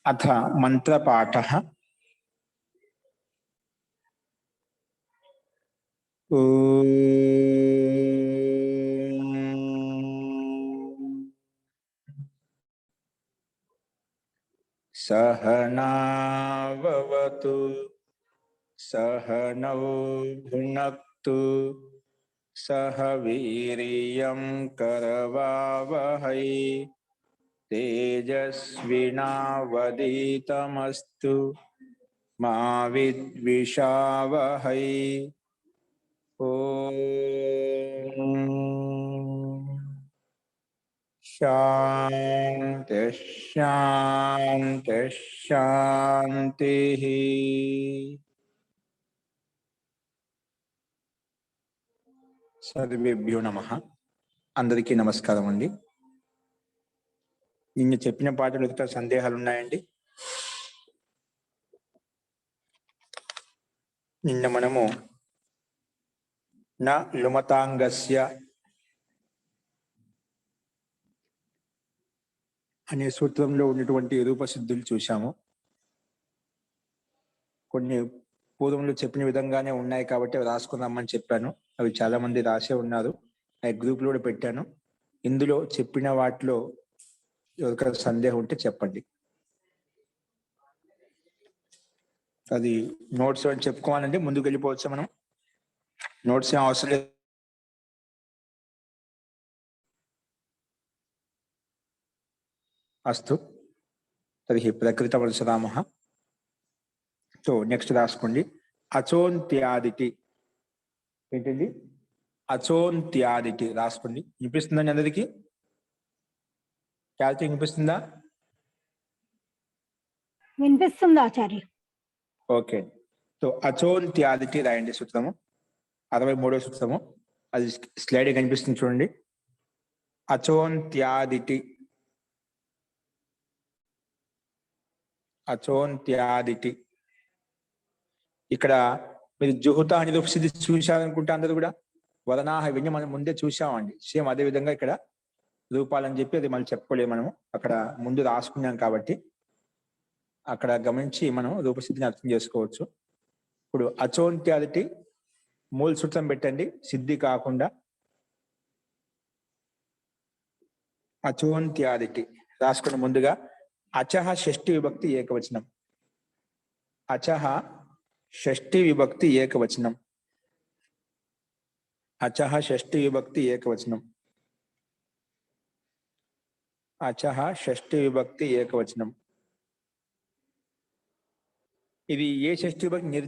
अथ मंत्रपाठः। सहनाववतु सहनौ भुनक्तु सह वीर्यं करवावहै तेजस्विनावधीतमस्तु मा विद्विषावहै। ओम शांति शांति शांति। सर्वेभ्यो नमः। అందరికీ నమస్కారం అండి. నిన్న చెప్పిన పాటలతో సందేహాలు ఉన్నాయండి? నిన్న మనము న లుమతాంగస్య అనే సూత్రంలో ఉన్నటువంటి రూపసిద్ధులు చూశాము. కొన్ని పూర్వంలో చెప్పిన విధంగానే ఉన్నాయి కాబట్టి అవి రాసుకుందామని చెప్పాను. అవి చాలా మంది రాసే ఉన్నారు. ఆ గ్రూప్లో కూడా పెట్టాను. ఇందులో చెప్పిన వాటిలో ఎవరికైనా సందేహం ఉంటే చెప్పండి. అది నోట్స్ అని చెప్పుకోవాలంటే ముందుకు వెళ్ళిపోవచ్చు. మనం నోట్స్ ఏం అవసరం లేదు. అస్తు తర్హి ప్రకృతవత్సరామః. సో నెక్స్ట్ రాసుకోండి. అచోంత్యాదిటి ఏంటండి? అచోంత్యాదిటి రాసుకోండి. వినిపిస్తుందండి అందరికి? క్యాల్చి వినిపిస్తుందా? వినిపిస్తుంది ఆచార్య. ఓకే. సో అచోంత్యాదిటి రాయండి సూత్రము. 63వ సూత్రము. అది స్లైడ్ కనిపిస్తుంది చూడండి. అచోంత్యాదిటి అచోంత్యాదిటి. ఇక్కడ మీరు జుహుత అని రూపసిద్ధి చూశారనుకుంటే అందరూ కూడా వదనాహ ఇవన్నీ మనం ముందే చూసామండి. సేమ్ అదే విధంగా ఇక్కడ రూపాలని చెప్పి అది మళ్ళీ చెప్పుకోలేము. మనము అక్కడ ముందు రాసుకున్నాం కాబట్టి అక్కడ గమనించి మనం రూపసిద్ధిని అర్థం చేసుకోవచ్చు. ఇప్పుడు అచోంత్యాదిటి మూల సూత్రం పెట్టండి, సిద్ధి కాకుండా. అచోంత్యాదిటి రాసుకున్న ముందుగా అచహ షష్ఠి విభక్తి ఏకవచనం. అచహ షష్ఠి విభక్తి ఏకవచనం. అచహ షష్ఠి విభక్తి ఏకవచనం. అచహ షష్ఠి విభక్తి ఏకవచనం. ఇది ఏ షష్ఠి విభక్తి?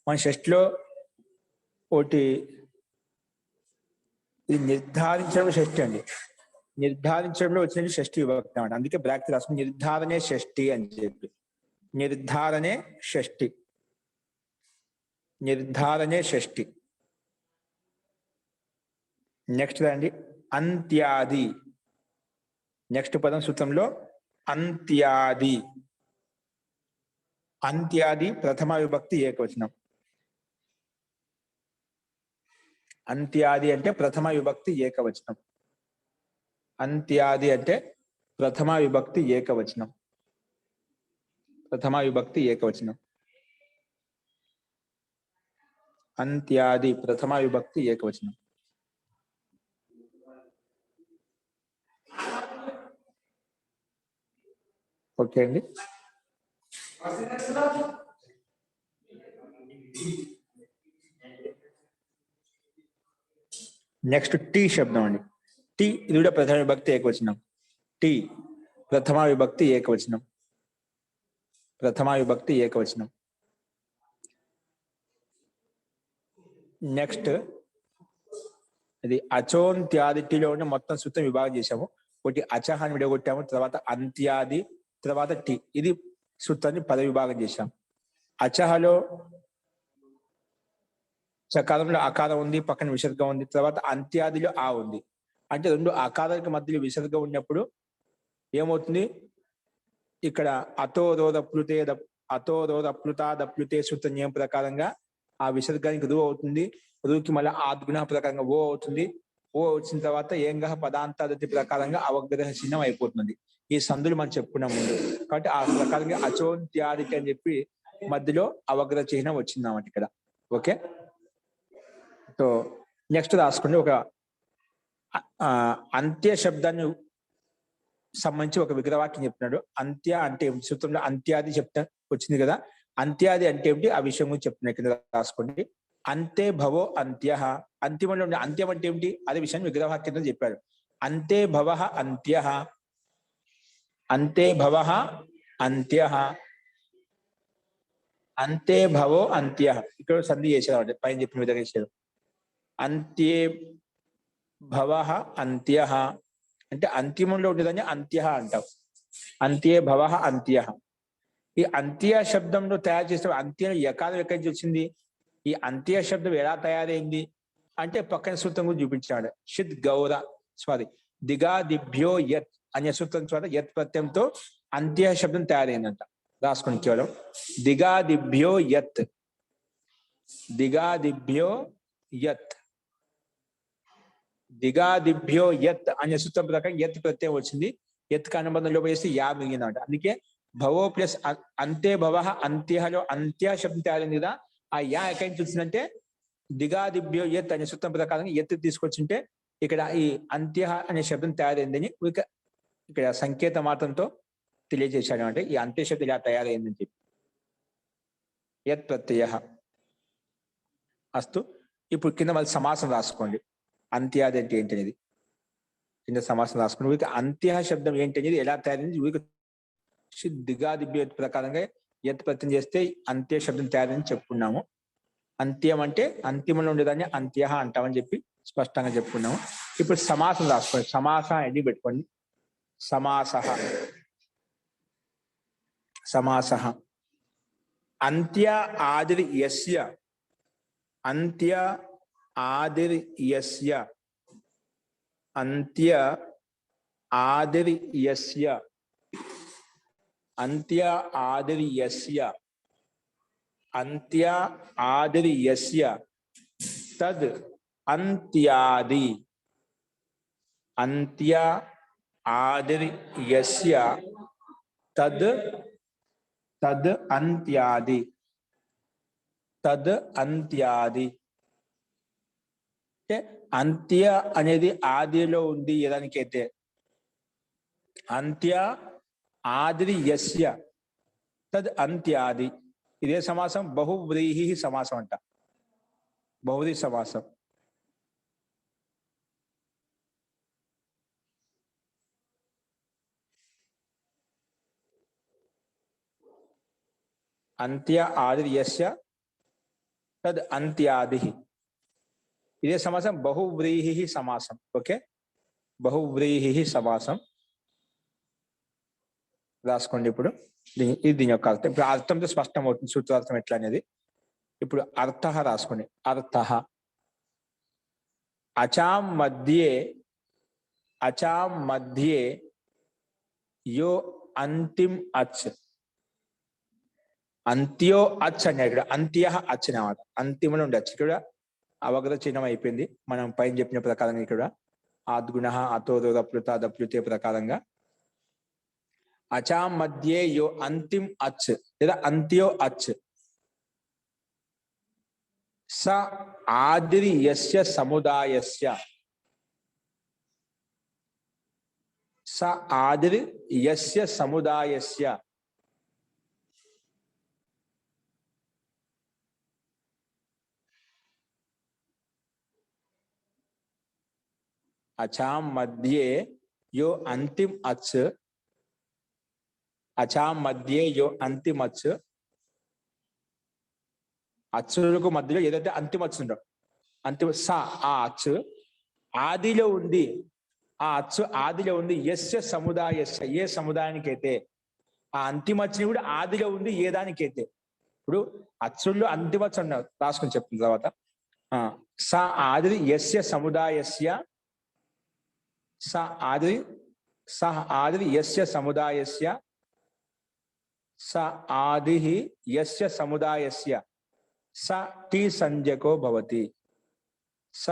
మన షష్ఠిలో ఒకటి ఇది నిర్ధారించడం షష్ఠి అండి. నిర్ధారించడంలో వచ్చిన షష్ఠి విభక్తి అన్నమాట. అందుకే బ్రాకెట్ రాసుకుని నిర్ధారణే షష్ఠి అని చెప్పి. నిర్ధారణే షష్ఠి. నిర్ధారణే షష్ఠి. నెక్స్ట్ రండి అంత్యాది. నెక్స్ట్ పదం సూత్రంలో అంత్యాది. అంత్యాది ప్రథమ విభక్తి ఏకవచనం. అంత్యాది అంటే ప్రథమ విభక్తి ఏకవచనం. అంత్యాది అంటే ప్రథమ విభక్తి ఏకవచనం. ప్రథమ విభక్తి ఏకవచనం. అంత్యాది ప్రథమ విభక్తి ఏకవచనం. ఓకే అండి. నెక్స్ట్ టీ శబ్దం అండి. టీ ఇది కూడా ప్రథమ విభక్తి ఏకవచనం. టీ ప్రథమ విభక్తి ఏకవచనం. ప్రథమ విభక్తి ఏకవచనం. నెక్స్ట్ ఇది అచోంత్యాదిటిలో ఉంటే మొత్తం సూత్రం విభాగం చేశాము. ఒకటి అచహాన్ని విడగొట్టాము, తర్వాత అంత్యాది, తర్వాత టీ. ఇది సూత్రాన్ని పద విభాగం చేశాం. అచహలో చకారంలో అకారం ఉంది, పక్కన విసర్గం ఉంది. తర్వాత అంత్యాదిలో ఆ ఉంది. అంటే రెండు అకారానికి మధ్యలో విసర్గం ఉన్నప్పుడు ఏమవుతుంది? ఇక్కడ అతోరోధప్లుతే సూత్ర నియమం ప్రకారంగా ఆ విసర్గానికి రూ అవుతుంది. రూకి మళ్ళీ ఆద్గుణ ప్రకారంగా ఓ అవుతుంది. ఓ వచ్చిన తర్వాత ఏంగ పదాంతాదతి ప్రకారంగా అవగ్రహ చిహ్నం అయిపోతుంది. ఈ సందులు మనం చెప్పుకున్నాం ముందు. కాబట్టి ఆ ప్రకారంగా అచోంత్యాదికి అని చెప్పి మధ్యలో అవగ్రహ చిహ్నం వచ్చిందన్నమాట ఇక్కడ. ఓకే, సో నెక్స్ట్ రాసుకోండి. ఒక అంత్య శబ్దాన్ని సంబంధించి ఒక విగ్రహవాక్యం చెప్తున్నాడు. అంత్య అంటే సూత్రంలో అంత్యాది చెప్తా వచ్చింది కదా. అంత్యాది అంటే ఏమిటి ఆ విషయం గురించి చెప్తున్నాడు కింద రాసుకోండి. అంతే భవో అంత్య, అంతిమంలో ఉండే అంత్యం అంటే ఏమిటి అదే విషయాన్ని విగ్రహవాక్యంలో చెప్పాడు. అంతే భవ అంత్య, అంతే భవ అంత్య, అంతే భవో అంత్య. ఇక్కడ సంధి చేసేవాడు పైన చెప్పిన విధంగా చేశారు. అంత్యే భవ అంత్య అంటే అంతిమంలో ఉండేదాన్ని అంత్య అంటాం. అంత్యే భవ అంత్య. ఈ అంత్య శబ్దంలో తయారు చేసిన అంత్యం యకారం ఎక్కడి నుంచి వచ్చింది? ఈ అంత్య శబ్దం ఎలా తయారైంది అంటే పక్కన సూత్రం గురించి చూపించాడు. షిద్ గౌర దిగాదిభ్యో యత్ అనే సూత్రం ద్వారా యత్ ప్రత్యయంతో అంత్య శబ్దం తయారైందంట. రాసుకుని కేవలం దిగాదిభ్యో యత్, దిగాదిభ్యో యత్, దిగాదిభ్యో యత్ అనే సూత్రం ప్రకారం యత్ ప్రత్యయం వచ్చింది. యత్ అనుబంధంలో వేసి యా మిగిలిందంట. అందుకే భవో ప్లస్ అంతే భవ అంత్యలో అంత్య శబ్దం తయారైంది కదా. ఆ యా ఎక్కడి నుంచి వచ్చిందంటే దిగాదిభ్యో యత్ అనే సూత్రం ప్రకారం యత్ తీసుకొచ్చింటే ఇక్కడ ఈ అంత్య అనే శబ్దం తయారైందని ఇక్కడ సంకేత మాత్రంతో తెలియజేశాడు. అంటే ఈ అంత్య శబ్దం ఇలా తయారైందని చెప్పి యత్ ప్రత్యయ అస్తు. ఇప్పుడు కింద మళ్ళీ సమాసం రాసుకోండి. అంత్యాది అంటే ఏంటి అనేది కింద సమాసం రాసుకోండి. వీరికి అంత్య శబ్దం ఏంటి అనేది ఎలా తయారైంది వీరికి దిగాదిభ్య ప్రకారంగా యత్ ప్రత్యయం చేస్తే అంత్య శబ్దం తయారైందని చెప్పుకున్నాము. అంత్యం అంటే అంతిమంలో ఉండేదాన్ని అంత్య అంటామని చెప్పి స్పష్టంగా చెప్పుకున్నాము. ఇప్పుడు సమాసం రాసుకోండి. సమాస ఎన్ని పెట్టుకోండి. సమాస, సమాస అంత్య ఆదిర్ యస్య, అంత్య ఆదిర్ యస్య, అంత్య ఆదిర్ యస్య, అంత్య ఆదిర్ యస్య, అంత్య ఆదిర్ యస్య తద్ అంత్యాది, అంత్య ఆదిర్ యస్య తద్ తద్ అంత్యాది, తద్ అంత్యాది అంటే అంత్య అనేది ఆదిలో ఉంది ఏదానికైతే అంత్య ఆదిరి యస్య తద్ అంత్యాది. ఇదే సమాసం బహువ్రీహి సమాసం అంట. బహువ్రీహి సమాసం. అంత్య ఆదిరి యస్య తద్ అంత్యాది. ఇదే సమాసం బహువ్రీహి సమాసం. ఓకే, బహువ్రీహి సమాసం రాసుకోండి. ఇప్పుడు ఇది దీని యొక్క అర్థం. ఇప్పుడు అర్థంతో స్పష్టం అవుతుంది సూత్రార్థం ఎట్లా అనేది. ఇప్పుడు అర్థ రాసుకోండి. అర్థ అచాం మధ్యే, అచాం మధ్యే యో అంతిం అచ్, అంత్యో అచ్ అనే ఇక్కడ అంత్య అచ్ అన్నమాట. అంతిమంలో ఉండే అచ్ ఇక్కడ అవగ్రహ చిహ్నం అయిపోయింది. మనం పైన చెప్పిన ప్రకారంగా ఇక్కడ ఆద్గుణ అతో దప్లుత దప్లుతే ప్రకారంగా అచాం మధ్యే యో అంతిం అచ్ లేదా అంత్యో అచ్ స ఆదిరి యస్య సముదాయస్య, స ఆదిరి యస్య సముదాయస్య అచాం మధ్యే యో అంతిం అచ్, అచాం మధ్యే యో అంతిం అచ్, అచ్చులకు మధ్యలో ఏదైతే అంతిమ అచ్చు ఉండో అంతిమ స ఆ అచ్చు ఆదిలో ఉంది. ఆ అచ్చు ఆదిలో ఉంది. యస్య సముదాయస్య ఏ సముదాయానికైతే ఆ అంతిమ అచ్చుని కూడా ఆదిలో ఉంది ఏ దానికైతే. ఇప్పుడు అచ్చుల్లో అంతిమ అచ్చు అన్నారు రాసుకొని చెప్తున్న తర్వాత స ఆదిరి యస్య సముదాయస్య, స ఆదిరి స ఆదిరి యస్య సముదాయస్య, స ఆది యస్య సముదాయస్య స టి సంజ్ఞకో భవతి, స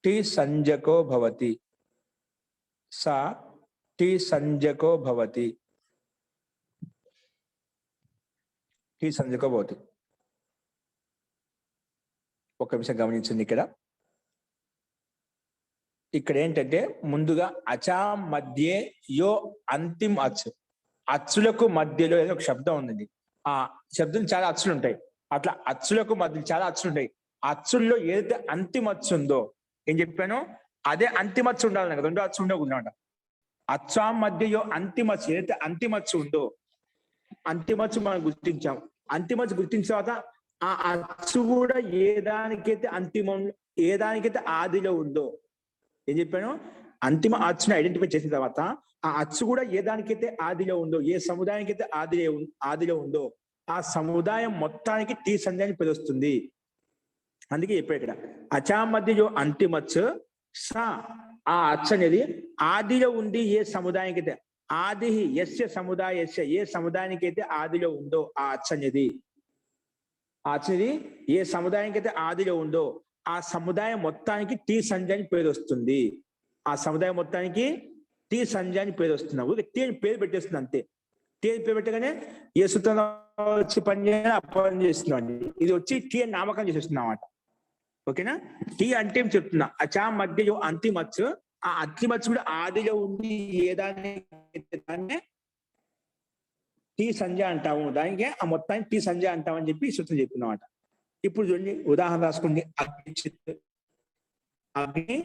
టి సంజకో భవతి. సా టి సంజకో భవతి. టి సంజకో భవతి. ఒక నిమిషం గమనించండి. ఇక్కడ ఏంటంటే ముందుగా అచా మధ్యే యో అంతిమ అచ్చు, అచ్చులకు మధ్యలో ఏదో ఒక శబ్దం ఉందండి. ఆ శబ్దం చాలా అచ్చులు ఉంటాయి. అట్లా అచ్చులకు మధ్య చాలా అచ్చులు ఉంటాయి. అచ్చుల్లో ఏదైతే అంతిమ అచ్చు ఉందో, ఏం చెప్పాను, అదే అంతిమ అచ్చు ఉండాలి కదా, రెండో అచ్చు ఉండకూడదు. అచ్చా మధ్యలో అంతిమ అచ్చు, ఏదైతే అంతిమ అచ్చు ఉందో, అంతిమ అచ్చు మనం గుర్తించాం. అంతిమ అచ్చు గుర్తించిన తర్వాత ఆ అచ్చు కూడా ఏ దానికైతే అంతిమం, ఏ దానికైతే ఆదిలో ఉందో, ఏం చెప్పాను, అంతిమ అచ్చుని ఐడెంటిఫై చేసిన తర్వాత ఆ అచ్చు కూడా ఏ దానికైతే ఆదిలో ఉందో, ఏ సముదాయానికైతే ఆదిలో ఉందో, ఆ సముదాయం మొత్తానికి టీ సంధ్యాన్ని పిలుస్తుంది. అందుకే చెప్పాడు ఇక్కడ అచా మధ్యలో అంతిమచ్చు సా, ఆ అచ్చు అనేది ఆదిలో ఉంది ఏ సముదాయానికైతే, ఆది యస్య సముదాయస్య, ఏ సముదాయానికైతే ఆదిలో ఉందో ఆ అచ్చు అనేది, ఆ అచ్చుది ఏ సముదాయానికైతే ఆదిలో ఉందో ఆ సముదాయం మొత్తానికి టీ సంధ్యాన్ని పేరు వస్తుంది. ఆ సముదాయం మొత్తానికి టీ సంధ్యాన్ని పేరు వస్తున్నావు. టీ అని పేరు పెట్టేస్తుంది అంతే. టీ అని పేరు పెట్టగానే ఏ సూత్రం వచ్చి పని చేయాలి అప్పని చేస్తున్నాం అండి. ఇది వచ్చి టీ అని నామకం చేసేస్తున్నాం అన్నమాట. ఓకేనా. టీ అంటే ఏం చెప్తున్నా, అచా మధ్య అంతిమచ్చు, ఆ అంతిమచ్చు కూడా ఆదిలో ఉంది ఏ దాన్ని టీ సంధ్య అంటాము, దానికే ఆ మొత్తానికి టీ సంధ్య అంటామని చెప్పి సూత్రం చెప్తున్నమాట. ఇప్పుడు చూడండి ఉదాహరణ రాసుకోండి. అగ్ని చిత్, అగ్ని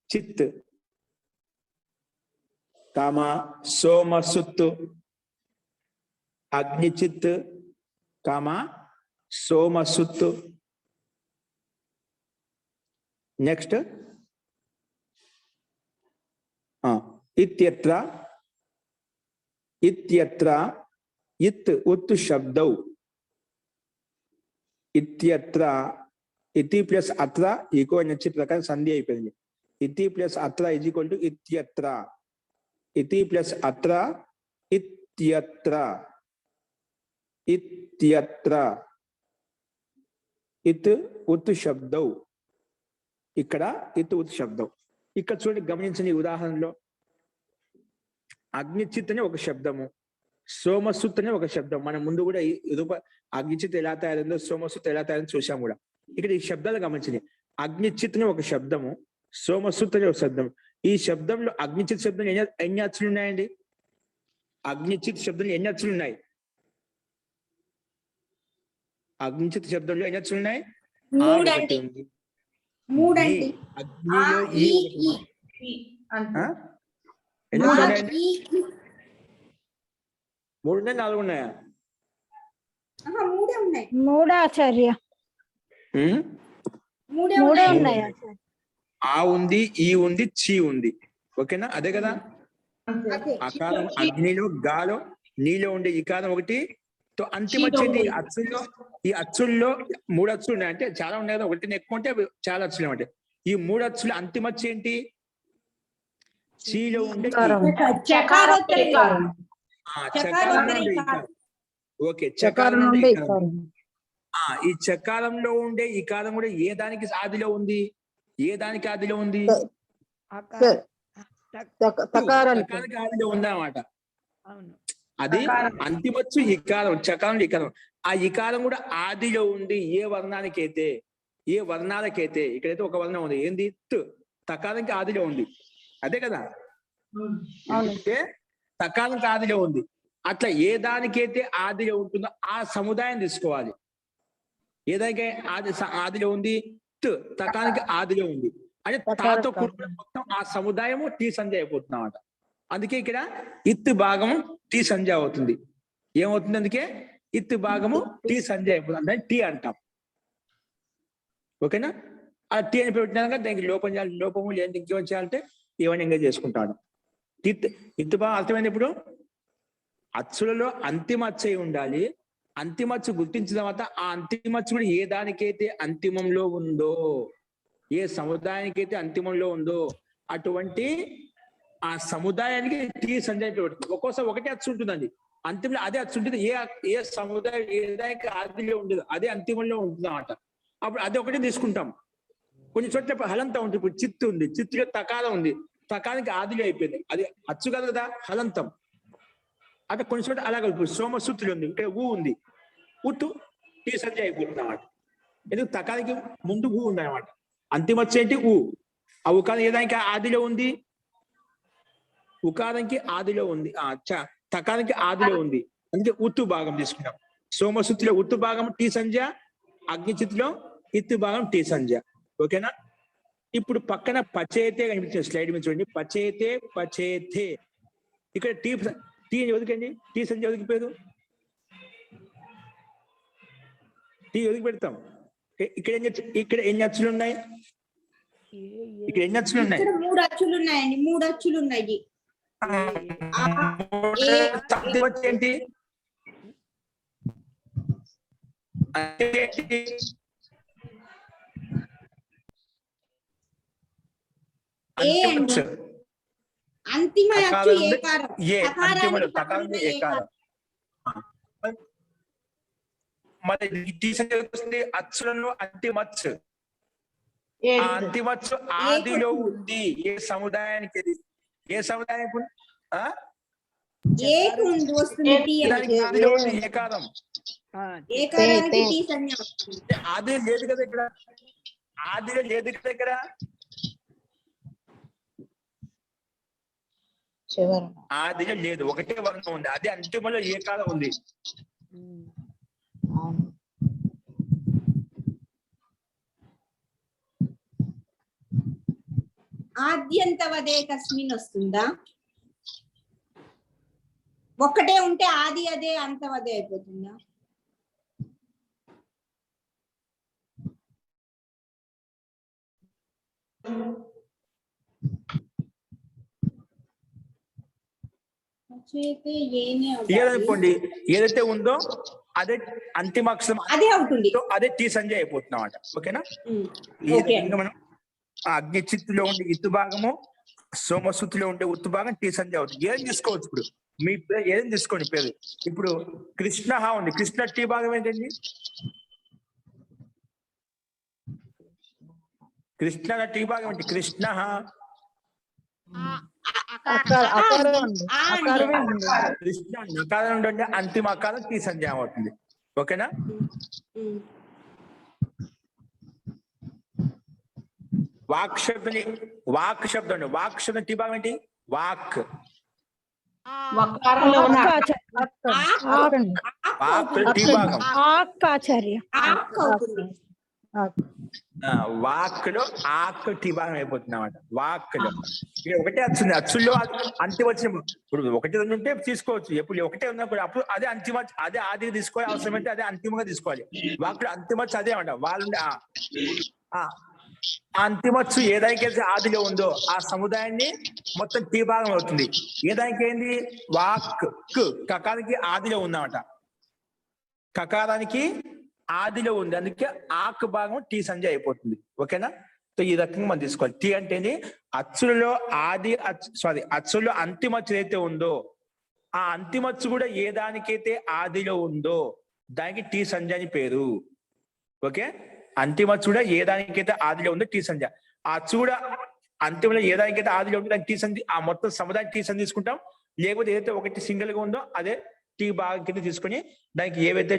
చిత్ కామ సోమసుత్తు, అగ్ని చిత్ కామ సోమసుత్తు. నెక్స్ట్ ఇత్యత్ర, ఇత్యత్ర ఇత్ ఉత్ శబ్దౌ, ఇత్యత్ర ఇతి ప్లస్ అత్ర ఈకో నచ్చి ప్రకారం సంధి అయిపోయింది. ఇతి ప్లస్ అత్ర ఇజ్ ఈక్వల్ టు ఇత్యత్ర, ఇతి ప్లస్ అత్ర ఇత్యత్ర, ఇత్యత్ర ఇత్ ఉత్ శబ్దౌ. ఇక్కడ ఇత్ ఉత్ శబ్దం. ఇక్కడ చూడండి గమనించండి ఈ ఉదాహరణలో అగ్నిచిత్ అనే ఒక శబ్దము, సోమసుత్ అనే ఒక శబ్దం. మనం ముందు కూడా ఈ అగ్నిచిత్ ఎలా తయారైందో సోమసుత్ ఎలా తయారైందో చూసాం కూడా. ఇక్కడ ఈ శబ్దాలు గమనించండి. అగ్నిచిత్ అనే ఒక శబ్దము, సోమసుత్ అనే ఒక శబ్దం. ఈ శబ్దంలో అగ్నిచిత్ శబ్దం ఎన్ని అచ్చులు ఉన్నాయండి? అగ్నిచిత్ శబ్దంలో ఎన్ని అచ్చులు ఉన్నాయి? అగ్నిచిత్ శబ్దంలో ఎన్ని అచ్చులు ఉన్నాయి? మూడండి. మూడండి. అగ్నిలో ఈ ఎన్ని అచ్చులు ఉన్నాయండి? 3 ఉన్నాయా 4 ఉన్నాయా? మూడే ఉన్నాయి. మూడే ఆచార్య, మూడే ఉన్నాయి ఆచార్య. ఆ ఉంది, ఈ ఉంది, చి ఉంది. ఓకేనా, అదే కదా. అకారం అగ్నిలో, గాలో, నీలో ఉండే ఈకారం ఒకటి. అంతిమ వచ్చేది అచ్చుల్లో, ఈ అచ్చుల్లో 3 అచ్చులు ఉన్నాయి. అంటే చాలా ఉన్నాయి కదా, ఒకటి ఎక్కువ ఉంటే చాలా అచ్చులు అంటే. ఈ 3 అచ్చులు అంతిమ వచ్చి ఏంటి? చీలో ఉండే ఓకే, చకారం నుండి ఈ చకారంలో ఉండే ఈ కాలం కూడా ఏ దానికి ఆదిలో ఉంది? ఏ దానికి ఆదిలో ఉంది? చకారానికి ఆదిలో ఉందన్నమాట. అది అంతిమచ్చు ఇకారం, చకారం ఇకారం. ఆ ఇకారం కూడా ఆదిలో ఉంది ఏ వర్ణానికైతే, ఏ వర్ణాలకైతే. ఇక్కడైతే ఒక వర్ణం ఉంది, ఏంది? తకారానికి ఆదిలో ఉంది, అదే కదా. అంటే తకారానికి ఆదిలో ఉంది. అట్లా ఏ దానికైతే ఆదిలో ఉంటుందో ఆ సముదాయం తీసుకోవాలి. ఏదైతే ఆదిలో ఉంది, తకానికి ఆదిలో ఉంది అంటే తాతో కూడిన మొత్తం ఆ సముదాయము టీ సంధ్య అయిపోతుంది అన్నమాట. అందుకే ఇక్కడ ఇత్ భాగము టీ సంధ్య అవుతుంది. ఏమవుతుంది? అందుకే ఇత్ భాగము టీ సంధ్య అయిపోతుంది, అంటే టీ అంటాం. ఓకేనా. ఆ టీ అని పెట్టినాక దానికి లోపం చేయాలి, లోపము లేని ఇంకేం చేయాలంటే ఏమైనా ఎంగేజ్ చేసుకుంటాడు. ఇత్ భాగం అర్థమైంది. ఇప్పుడు అచ్చులలో అంతిమ అచ్చు ఉండాలి. అంతిమచ్చు గుర్తించిన తర్వాత ఆ అంతిమచ్చు కూడా ఏ దానికైతే అంతిమంలో ఉందో, ఏ సముదాయానికైతే అంతిమంలో ఉందో అటువంటి ఆ సముదాయానికి టీ సంధ్య పెడుతుంది. ఒక్కోసారి ఒకటే అచ్చు ఉంటుందండి అంతిమంలో, అదే అచ్చు ఉంటుంది. ఏ సముదాయం ఏ దానికి ఆదిలో ఉండదు, అదే అంతిమంలో ఉంటుంది అన్నమాట. అప్పుడు అదే ఒకటే తీసుకుంటాం. కొన్ని చోట్ల హలంతం ఉంది. ఇప్పుడు చిత్తు ఉంది, చిత్తులో తకారం ఉంది, తకానికి ఆదిలో అయిపోయింది, అది అచ్చు కాదు కదా హలంతం. అట్లా కొన్ని చోట్ల అలాగే ఇప్పుడు సోమసూత్రులు ఉంది, ఇక్కడ ఊ ఉంది, ఉత్తు టీ సంజ అయిపోతుంది అన్నమాట. ఎందుకు తకానికి ముందు ఊ ఉంది అనమాట. అంతిమచ్చు ఏంటి ఊ. ఆ ఉకారం ఏదానికి ఆదిలో ఉంది, ఉకారానికి ఆదిలో ఉంది, తకానికి ఆదిలో ఉంది, అందుకే ఉత్తు భాగం తీసుకున్నాం. సోమసూత్రులో ఉత్తు భాగం టీ సంజ, అగ్నిచిత్తులో ఇత్తు భాగం టీ సంజ. ఓకేనా? ఇప్పుడు పక్కన పచేతే కనిపించింది స్లైడ్ మీద చూడండి. పచేతే పచేతే, ఇక్కడ టీ టీ ఎదుకండి, టీ సంజ ఒదిగిపోయారు, టీ ఒదిగి పెడతాం. ఇక్కడ ఎన్ని అచ్చులు ఉన్నాయి? ఇక్కడ ఎన్ని అచ్చులు ఉన్నాయి? ఇక్కడ 3 అచ్చులు ఉన్నాయండి, 3 అచ్చులు ఉన్నాయి. ఏంటి అంతిమ అచ్చు ఏకారం. ఏకారం. మరి అచ్చులను అంతిమచ్చు, అంతిమచ్చు ఆదిలో ఉంది. ఏ సముదాయానికి? ఏ సముదాయానికి? ఏకారం. ఆది లేదు కదా ఇక్కడ, ఆదిలో లేదు కదా ఇక్కడ. ఆదిలో లేదు, ఒకటే వర్ణం ఉంది, అదే అంతిమలో ఏకారం ఉంది. ఆద్యంతవదే కస్మిన్ వస్తుందా? ఒక్కటే ఉంటే ఆది అదే అంతవదే అయిపోతుందా? అనుకోండి, ఏదైతే ఉందో అదే అంతిమ అక్షరం, అదే అవుతుంది, అదే టీ సంజయ్ అయిపోతుంది అన్నమాట. ఓకేనా? మనం అగ్నిచిత్తులో ఉండే ఇత్తు భాగము, సోమసూత్రులో ఉండే ఉత్తు భాగం టీ సంజయ్ అవుతుంది. ఏం తీసుకోవచ్చు ఇప్పుడు, మీ పేరు ఏం తీసుకోండి పేరు. ఇప్పుడు కృష్ణ ఉంది, కృష్ణ టీ భాగం ఏంటండి? కృష్ణ టీ భాగం ఏంటి? కృష్ణ కృష్ణ నకారం ఉంటే అంతిమ అకారం టీ సంజయ్ అవుతుంది. ఓకేనా? వాక్ శబ్దం, వాక్ శబ్దం, వాక్ శబ్దం టీ భాగం ఏంటి? వాక్. వాక్ టీ భాగం వాక్ లో ఆక్ టీ భాగం అయిపోతుంది అన్నమాట. వాక్ లో ఒకటే వచ్చింది, అచ్చుల్లో అంతిమ వచ్చిన. ఇప్పుడు ఒకటి రెండు ఉంటే తీసుకోవచ్చు, ఎప్పుడు ఒకటే ఉన్నప్పుడు అప్పుడు అదే అంతిమ, అదే ఆది తీసుకోవాలి, అవసరమైతే అదే అంతిమంగా తీసుకోవాలి. వాక్ లో అంతిమ అదే అంట. వాళ్ళు అంతిమచ్చు ఏదానికైతే ఆదిలో ఉందో ఆ సముదాయాన్ని మొత్తం టీ భాగం అవుతుంది. ఏదానికి ఏంది? వాక్ కకారానికి ఆదిలో ఉందన్నమాట, కకారానికి ఆదిలో ఉంది, అందుకే ఆక్ భాగం టీ సంజయ్ అయిపోతుంది. ఓకేనా? సో ఈ రకంగా మనం తీసుకోవాలి. టీ అంటేనే అచ్చులలో అచ్చుల్లో అంతిమచ్చు ఏదైతే ఉందో ఆ అంతిమచ్చు కూడా ఏ దానికైతే ఆదిలో ఉందో దానికి టీ సంజయ్ అని పేరు. ఓకే? అంతిమచ్చు కూడా ఏ దానికైతే ఆదిలో ఉందో టీ సంజయ్. ఆ అచ్చు కూడా అంతిమంలో ఏ దానికైతే ఆదిలో ఉందో దానికి టీ సంధి, ఆ మొత్తం సముదాయం టీ సంధి తీసుకుంటాం. లేకపోతే ఏదైతే ఒకటి సింగిల్ గా ఉందో అదే టీ భాగం కింద తీసుకొని దానికి ఏవైతే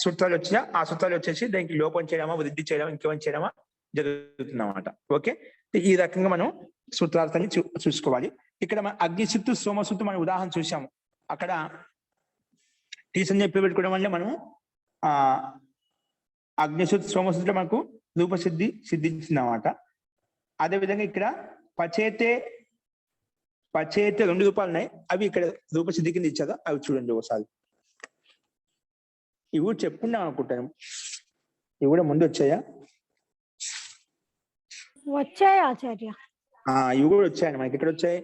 సూత్రాలు వచ్చినా ఆ సూత్రాలు వచ్చేసి దానికి లోపం చేయడమా, వృద్ధి చేయడమా, ఇంకేమైనా చేయడమా జరుగుతుంది అన్నమాట. ఓకే? ఈ రకంగా మనం సూత్రార్థాన్ని చూసుకోవాలి. ఇక్కడ మనం అగ్నిచిత్తు, సోమసూత్తు మనం ఉదాహరణ చూసాము. అక్కడ టీ సంజయ్ పెట్టుకోవడం వల్ల మనం అగ్నిచిత్తు, సోమసూత్తులో మనకు రూపసిద్ధి సిద్ధించింది అన్నమాట. అదేవిధంగా ఇక్కడ పచేతే 2 రూపాయలు ఉన్నాయి, అవి ఇక్కడ రూపసిద్ధి కింద ఇచ్చారు, అవి చూడండి ఒకసారి. ఇవి కూడా చెప్పుకున్నాం అనుకుంటాను, ఇవి కూడా ముందు వచ్చాయా? వచ్చాయి ఆచార్య. ఇవి కూడా వచ్చాయండి మనకి. ఇక్కడ వచ్చాయి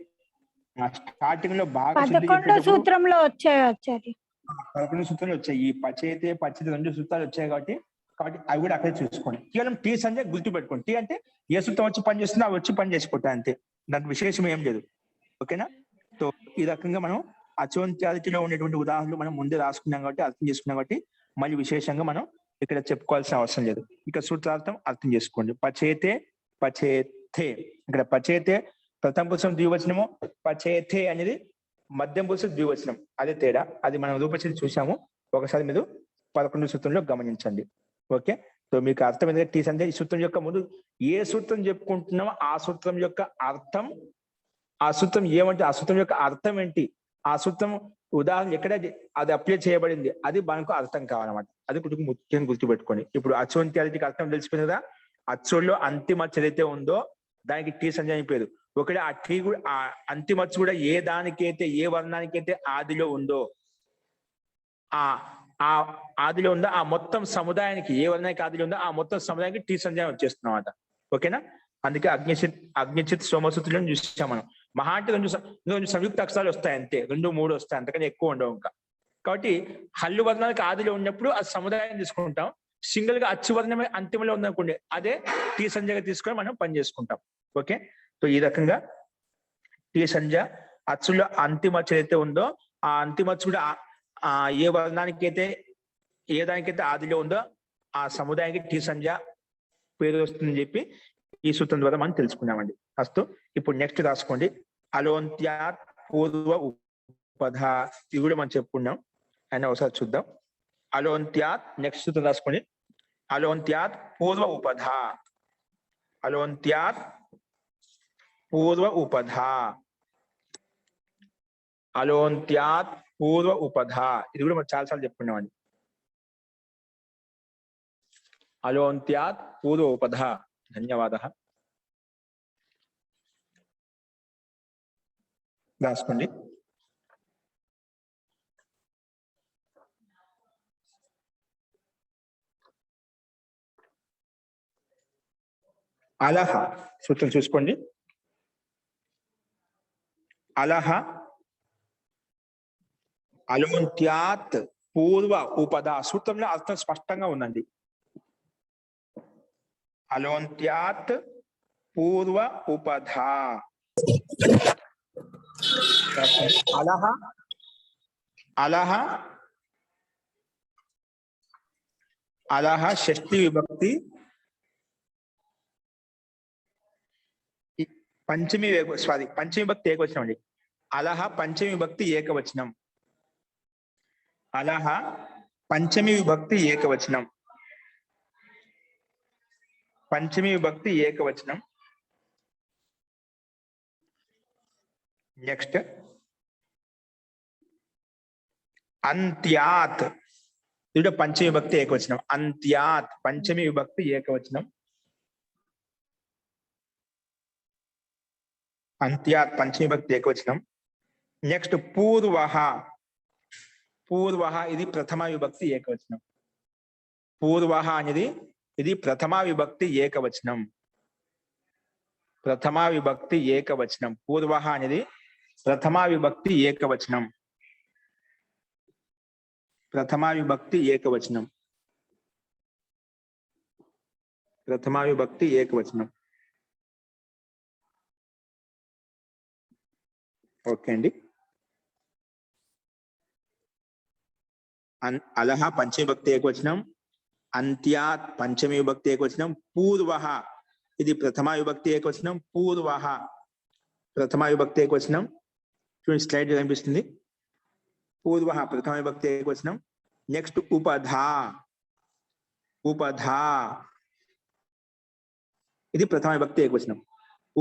స్టార్టింగ్ లో బాగా 11వ సూత్రంలో వచ్చాయి ఆచార్య. 11వ సూత్రంలో వచ్చాయి. ఈ పచేతే 2 సూత్రాలు వచ్చాయి కాబట్టి అవి కూడా అక్కడే చూసుకోండి. కేవలం టీ సంజయ్ గుర్తు పెట్టుకోండి. టీ అంటే ఏ సూత్రం వచ్చి పని చేస్తుందో అవి వచ్చి పని చేసుకోవటాయి అంతే, దానికి విశేషం ఏం లేదు. ఓకేనా? సో ఈ రకంగా మనం అచోంత్యాదిలో ఉండేటువంటి ఉదాహరణలు మనం ముందే రాసుకున్నాం కాబట్టి, అర్థం చేసుకున్నాం కాబట్టి మళ్ళీ విశేషంగా మనం ఇక్కడ చెప్పుకోవాల్సిన అవసరం లేదు. ఇక సూత్రార్థం అర్థం చేసుకోండి. పచేతే పచేతే, ఇక్కడ పచేతే ప్రథమ పురుషం ద్వివచనము, పచేతే అనేది మధ్యం పురుష ద్వివచనం. అదే తేడా. అది మనం రూపశిల్పి చూసాము. ఒకసారి మీరు 11వ సూత్రంలో గమనించండి. ఓకే, సో మీకు అర్థం ఏంటంటే టీ సంధ్య ఈ సూత్రం యొక్క ముందు ఏ సూత్రం చెప్పుకుంటున్నామో ఆ సూత్రం యొక్క అర్థం, ఆ సూత్రం ఏమంటే ఆ సూత్రం యొక్క అర్థం ఏంటి, ఆ సూత్రం ఉదాహరణ ఎక్కడ అది అప్లై చేయబడింది, అది మనకు అర్థం కావాలన్నమాట. అది ముఖ్యంగా గుర్తుపెట్టుకోండి. ఇప్పుడు అచ్చోంత్యాదికి అర్థం తెలిసిపోయింది కదా. అచ్చోల్లో అంతిమ అచ్చు ఏదైతే ఉందో దానికి టీ సంధ్య అని పేరు. ఒకటి ఆ టీ కూడా ఆ అంతిమ అచ్చు కూడా ఏ దానికైతే ఏ వర్ణానికైతే ఆదిలో ఉందో ఆ ఆదిలో ఉందో ఆ మొత్తం సముదాయానికి, ఏ వర్ణానికి ఆదిలో ఉందో ఆ మొత్తం సముదాయానికి టీ సంధ్య వచ్చేస్తుంది అన్నమాట. ఓకేనా? అందుకే అగ్నిచిత్ సోమసూత్రులను చూసాం మనం. మహా అంటే రెండు సంయుక్త అక్షరాలు వస్తాయి అంతే, 2, 3 వస్తాయి, అంతకని ఎక్కువ ఉండవు ఇంకా. కాబట్టి హల్లు వర్ణానికి ఆదిలో ఉన్నప్పుడు అది సముదాయం తీసుకుంటాం. సింగిల్ గా అచ్చు వర్ణమే అంతిమలో ఉందనుకోండి, అదే టీ సంధ్యగా తీసుకొని మనం పని చేసుకుంటాం. ఓకే, సో ఈ రకంగా టీ సంధ్య అచ్చులో అంతిమ అచ్చు ఏదైతే ఉందో ఆ అంతిమ అచ్చు కూడా ఏ వర్ణానికైతే ఏ దానికైతే ఆదిలో ఉందో ఆ సముదాయానికి టీ సంధ్య పేరు వస్తుందని చెప్పి ఈ సూత్రం ద్వారా మనం తెలుసుకున్నామండి. అస్తు. ఇప్పుడు నెక్స్ట్ రాసుకోండి. అలోంత్యాత్ పూర్వ ఉపధ, ఇది కూడా మనం చెప్పుకున్నాం. అయినా ఒకసారి చూద్దాం. అలోంత్యాత్, నెక్స్ట్ సూత్రం రాసుకోండి. అలోంత్యాత్ పూర్వ ఉపధ, అలోంత్యాత్ పూర్వ ఉపధ, అలోంత్యాత్ పూర్వ ఉపధ, ఇది కూడా మనం చాలాసార్లు చెప్పుకున్నామండి. అలోంత్యాత్ పూర్వ ఉపధ. ధన్యవాదాలు. రాసుకోండి. అలహ సూత్రం చూసుకోండి. అలహ అలోంత్యాత్ పూర్వ ఉపధ. సూత్రంలో అర్థం స్పష్టంగా ఉందండి. అలోంత్యాత్ పూర్వ ఉపధ. అలహ అలహ అలహ షష్ఠి విభక్తి పంచమి విభక్తి ఏకవచనం అండి. అలహ పంచమి విభక్తి ఏకవచనం. అలహ పంచమి విభక్తి ఏకవచనం. పంచమి విభక్తి ఏకవచనం. నెక్స్ట్ అంత్యాత్, ఇది పంచమి విభక్తి ఏకవచనం. అంత్యాత్ పంచమి విభక్తి ఏకవచనం. అంత్యాత్ పంచమి విభక్తి ఏకవచనం. నెక్స్ట్ పూర్వః, పూర్వః ఇది ప్రథమ విభక్తి ఏకవచనం. పూర్వః అనేది ఇది ప్రథమ విభక్తి ఏకవచనం. ప్రథమ విభక్తి ఏకవచనం. పూర్వః అనేది ప్రథమ విభక్తి ఏకవచనం. ప్రథమ విభక్తి ఏకవచనం. ప్రథమ విభక్తి ఏకవచనం. ఓకే అండి. అలహ పంచమి విభక్తి ఏకవచనం. అంత్యాత్ పంచమి విభక్తి ఏకవచనం. పూర్వః ఇది ప్రథమ విభక్తి ఏకవచనం. పూర్వః ప్రథమ విభక్తి ఏకవచనం. చూడండి స్లైడ్ కనిపిస్తుంది. పూర్వః ప్రథమ విభక్తి ఏకవచనం. నెక్స్ట్ ఉపధా, ఉపధా ఇది ప్రథమ విభక్తి ఏకవచనం.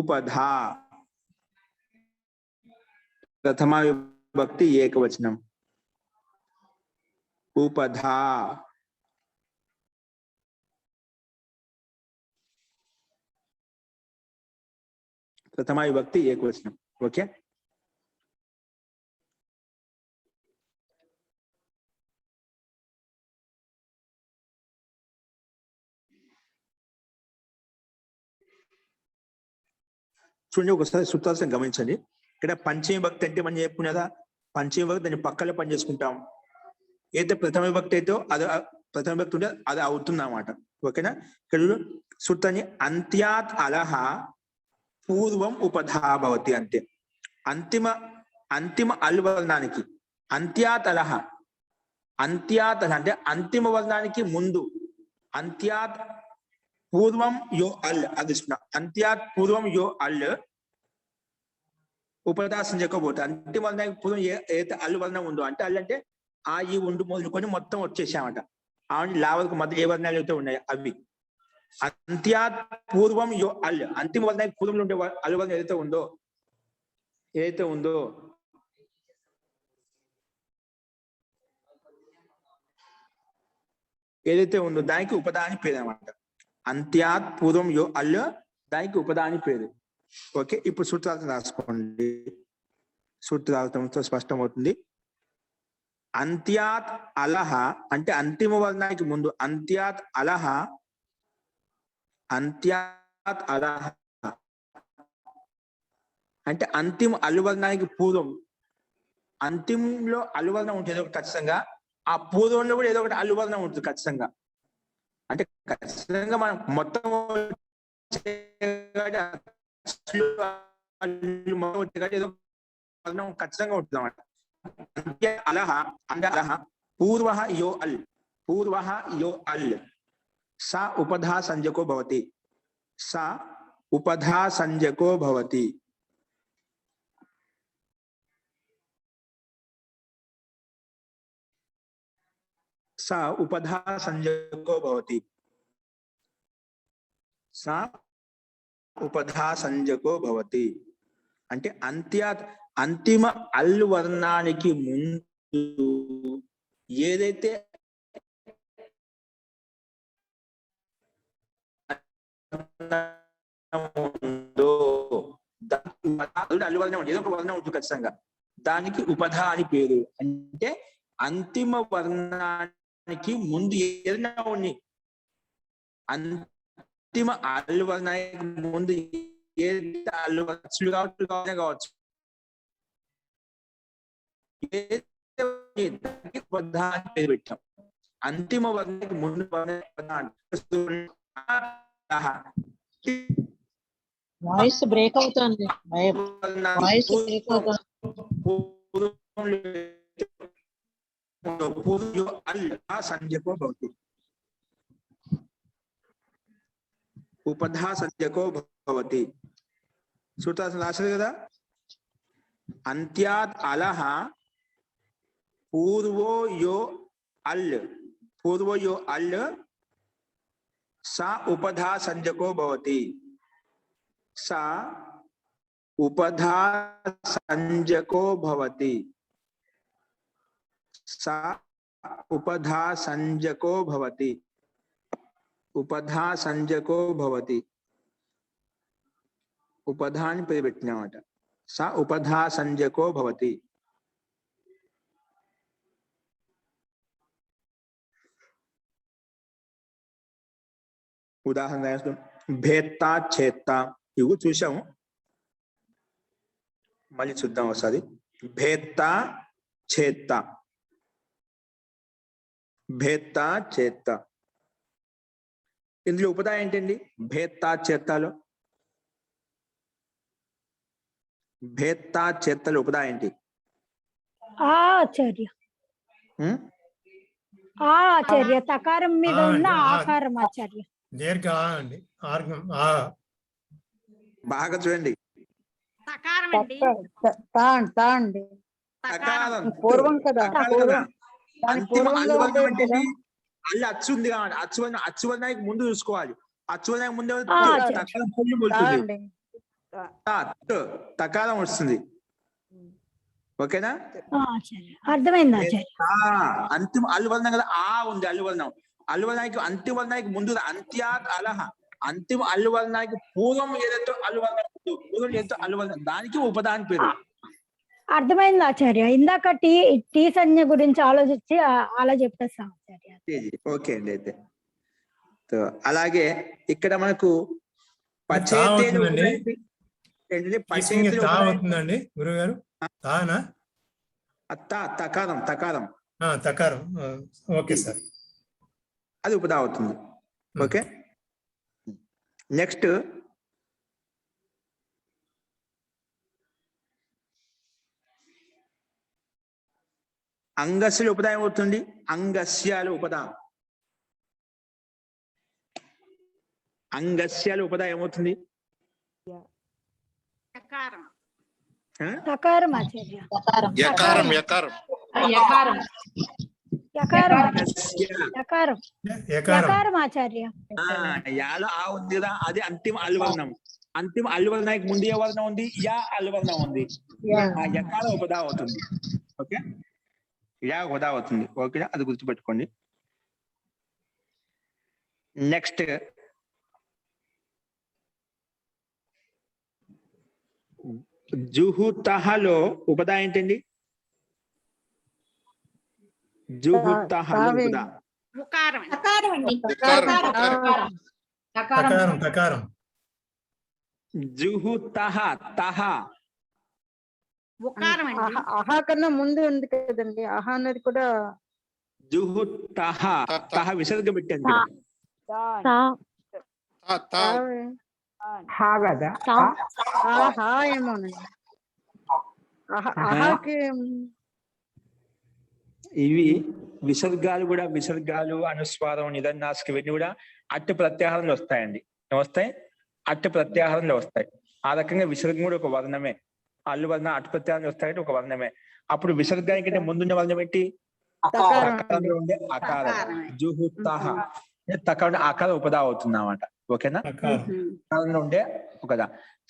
ఉపధా ప్రథమ విభక్తి ఏకవచనం. ఉపధా ప్రథమ విభక్తి ఏకవచనం. ఓకే, చూడండి ఒకసారి సూత్రాలను గమనించండి. ఇక్కడ పంచమి విభక్తి అంటే మనం చెప్పుకునేదా పంచమి విభక్తి, దాన్ని పక్కలో పని చేసుకుంటాం. ఏదైతే ప్రథమ విభక్తి అయితే అది ప్రథమ విభక్తి ఉంటే అది అవుతుంది అన్నమాట. ఓకేనా? ఇక్కడ సూత్రాన్ని అంత్యాత్ అలహ పూర్వం ఉపధా భవతి. అంతే. అంతిమ అల్ వర్ణానికి అంత్యాత్ అలహ, అంత్యాత్ అలహ అంటే అంతిమ వర్ణానికి ముందు అంత్యాత్ పూర్వం యో అల్ అది అంత్యాత్ పూర్వం యో అల్ ఉపదా సంజకో పోతుంది. అంతిమ వర్ణానికి పూర్వం ఏదైతే అల్లు వర్ణం ఉందో అంటే అల్లు అంటే ఆ ఈ ఉండు మొదలుకొని మొత్తం వచ్చేసామట. ఆవిడ లావలకు మధ్య ఏ వర్ణాలు అయితే ఉన్నాయి అవి. అంత్యాత్ పూర్వం యో అల్ అంతిమ వర్ణానికి పూర్వంలో ఉండే అల్లు వర్ణం ఏదైతే ఉందో దానికి ఉపదా అని పేరు అనమాట. అంత్యాత్ పూర్వం యో అల్ దానికి ఉపదా అని పేరు. ఓకే, ఇప్పుడు సూత్రార్థం రాసుకోండి. సూత్రార్థంతో స్పష్టమవుతుంది. అంత్యాత్ అలహ అంటే అంతిమ వర్ణానికి ముందు. అంత్యాత్ అలహ అంటే అంతిమ అల్లువర్ణానికి పూర్వం. అంతిమంలో అల్లువర్ణం ఉంటుంది ఏదో ఒకటి ఖచ్చితంగా. ఆ పూర్వంలో కూడా ఏదో ఒకటి అల్లువర్ణం ఉంటుంది ఖచ్చితంగా. అంటే ఖచ్చితంగా మనం మొత్తం ఏదో వర్ణం ఖచ్చితంగా ఉంటుంది అన్నమాట. అలహ అలహ పూర్వ యో అల్ సా ఉపధా సంజకో భవతి. సా ఉపధా సంజకో భవతి. సా ఉపధా సంజకో భవతి. సా ఉపధా సంజకో భవతి అంటే అంతిమ అల్లు వర్ణానికి ముందు ఏదైతే ఉందో అల్లు వర్ణం ఏదో ఒక వర్ణం ఉంటుంది ఖచ్చితంగా. దానికి ఉపధ అని పేరు. అంటే అంతిమ వర్ణానికి ముందు ఏదైనా ఉంది. అంతిమ అల్లు వర్ణానికి ముందు ఏదైతే అల్లు అచ్చులు కావచ్చు ఉపధ అని పేరు పెట్టాం. అంతిమ వర్ణానికి ముందు వాయిస్ బ్రేక్ అవుతుంది. వాయిస్ బ్రేక్ అవుతుంది. సంజకో భవతి. ఉపధా సంజకో భవతి. సూత్రార్థం రాశారు కదా. అంత్యాత్ అలహ పూర్వో యో అల్ సా ఉపధా సంజకో భవతి. సా ఉపధా సంజకో భవతి. సా ఉపధా సంజకో భవతి. ఉపధా సంజకో భవతి. ఉపధా అని పేరు పెట్టినామట. సా ఉపధా సంజకో భవతి. ఉదాహరణ భేత్తా చేత్తా ఇవి చూసాము. మళ్ళీ చూద్దాం ఒకసారి. భేత్తా చేత్తా. భేత్తా చేత్తా ఇందులో ఉపదా ఏంటండి? భేత్తా చేత్తాలో భేత్తా చేత్తలో ఉపదా ఏంటి? ఆచార్య. ఆచార్య తకారం మీద ఉన్న ఆకారం ఆచార్య. దీర్ఘ అండి. బాగా చూడండి. పూర్వం కదా. అల్లు అచ్చు ఉంది కాబట్టి అచ్చు వర్ణానికి ముందు చూసుకోవాలి. అచ్చు వర్ణానికి ముందు తకారం వస్తుంది. ఓకేనా? అర్థమైంది. అంతిమ అల్లు వర్ణం కదా ఆ ఉంది. అల్లు వర్ణం అంతిమ వర్ణానికి ముందు అంత్యాత్ అలహ అంతిమ అల్లు వర్ణానికి పూర్వం ఏదైతే అల్లు వర్ణం దానికి ఉపదా అని పేరు. అర్థమైంది ఆచార్య. ఇందాక టీ సంజ్ఞ గురించి ఆలోచించి అలా చెప్పేస్తాం ఆచార్య. ఓకే అండి. అయితే అలాగే ఇక్కడ మనకు అవుతుందండి గురువు గారు. తకారం తకారం. ఓకే సార్, అది ఉపదా అవుతుంది. ఓకే, నెక్స్ట్ అంగస్యలు ఉపదా ఏమవుతుంది? అంగస్యాలు ఉపదా. అంగస్యాలు ఉపదా ఏమవుతుంది? యకారం. ఆ? తకారం ఆచార్య. యకారం. యకారం యకారం యకారం. యకారం అంగస్య. యకారం యకారం. యకారం ఆచార్య. యాలో ఆ ఉంది కదా, అది అంతిమ అల్వర్ణం. అంతిమ అల్వర్ణానికి ముందు ఏ వర్ణం ఉంది? యా అల్వర్ణం ఉంది. ఆ యకార ఉపదా అవుతుంది. ఓకే, యా ఉపదా అవుతుంది. ఓకే, అది గుర్తుపెట్టుకోండి. నెక్స్ట్ జుహుతహలో ఉపదా ఏంటండి? జుహుతహలో ఉపదా ఉకారం. యకారం అండి. యకారం యకారం. తకారం. తకారం. జుహుతహ తహ ఉకారం అండి. ఆహా కన్నా ముందు ఉంది కదండి, ఆహా అన్నది కూడా జుహుతహ తహ విసర్గ పెట్టాను తా. తా తా ఆహా ఏమోనండి. ఆహాకి ఇవి విసర్గాలు కూడా, విసర్గాలు అనుస్వారం నిదర్నాసిక ఇవన్నీ కూడా అట్టు ప్రత్యాహారంలో వస్తాయండి. వస్తాయి, అట్టు ప్రత్యాహారంలో వస్తాయి. ఆ రకంగా విసర్గం కూడా ఒక వర్ణమే. అల్లు వర్ణ అట్టు ప్రత్యాహారంలో వస్తాయంటే ఒక వర్ణమే. అప్పుడు విసర్గానికి కంటే ముందున్న వర్ణం ఏంటి? తకారం. తకారంలో ఉండే అకారం. జుహుతహ తకారం ఆకారం ఉపదా అవుతుంది అన్నమాట. ఓకేనా? తకారం. తకారంలో ఉండే ఒకదా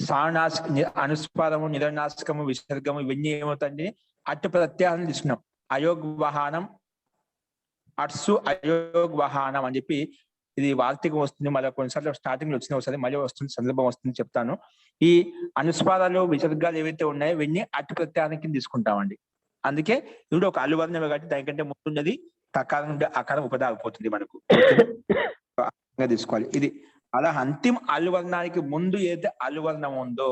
సానాసిక అనుస్వారము నిదర్నాసికము విసర్గము ఇవన్నీ ఏమవుతాయండి? అట్టు ప్రత్యాహారం తీసుకున్నాం. అయోగ్ వహానం, అట్సు అయోగ్ వహానం అని చెప్పి ఇది వార్తికం వస్తుంది. మళ్ళీ కొన్నిసార్లు స్టార్టింగ్ లో వచ్చిన ఒకసారి మళ్ళీ వస్తుంది, సందర్భం వస్తుంది, చెప్తాను. ఈ అనుస్వారాలు విసర్గాలు ఏవైతే ఉన్నాయో ఇవన్నీ అట్టు ప్రత్యాహారానికి తీసుకుంటామండి. అందుకే ఇప్పుడు ఒక అల్లువర్ణమే కాబట్టి దానికంటే ముందున్నది తకారం నుండి అకారం ఉపదా అయిపోతుంది మనకు. ఓకేనా? తీసుకోవాలి. ఇది అలా అంతిమ అల్లువర్ణానికి ముందు ఏదైతే అల్లువర్ణం ఉందో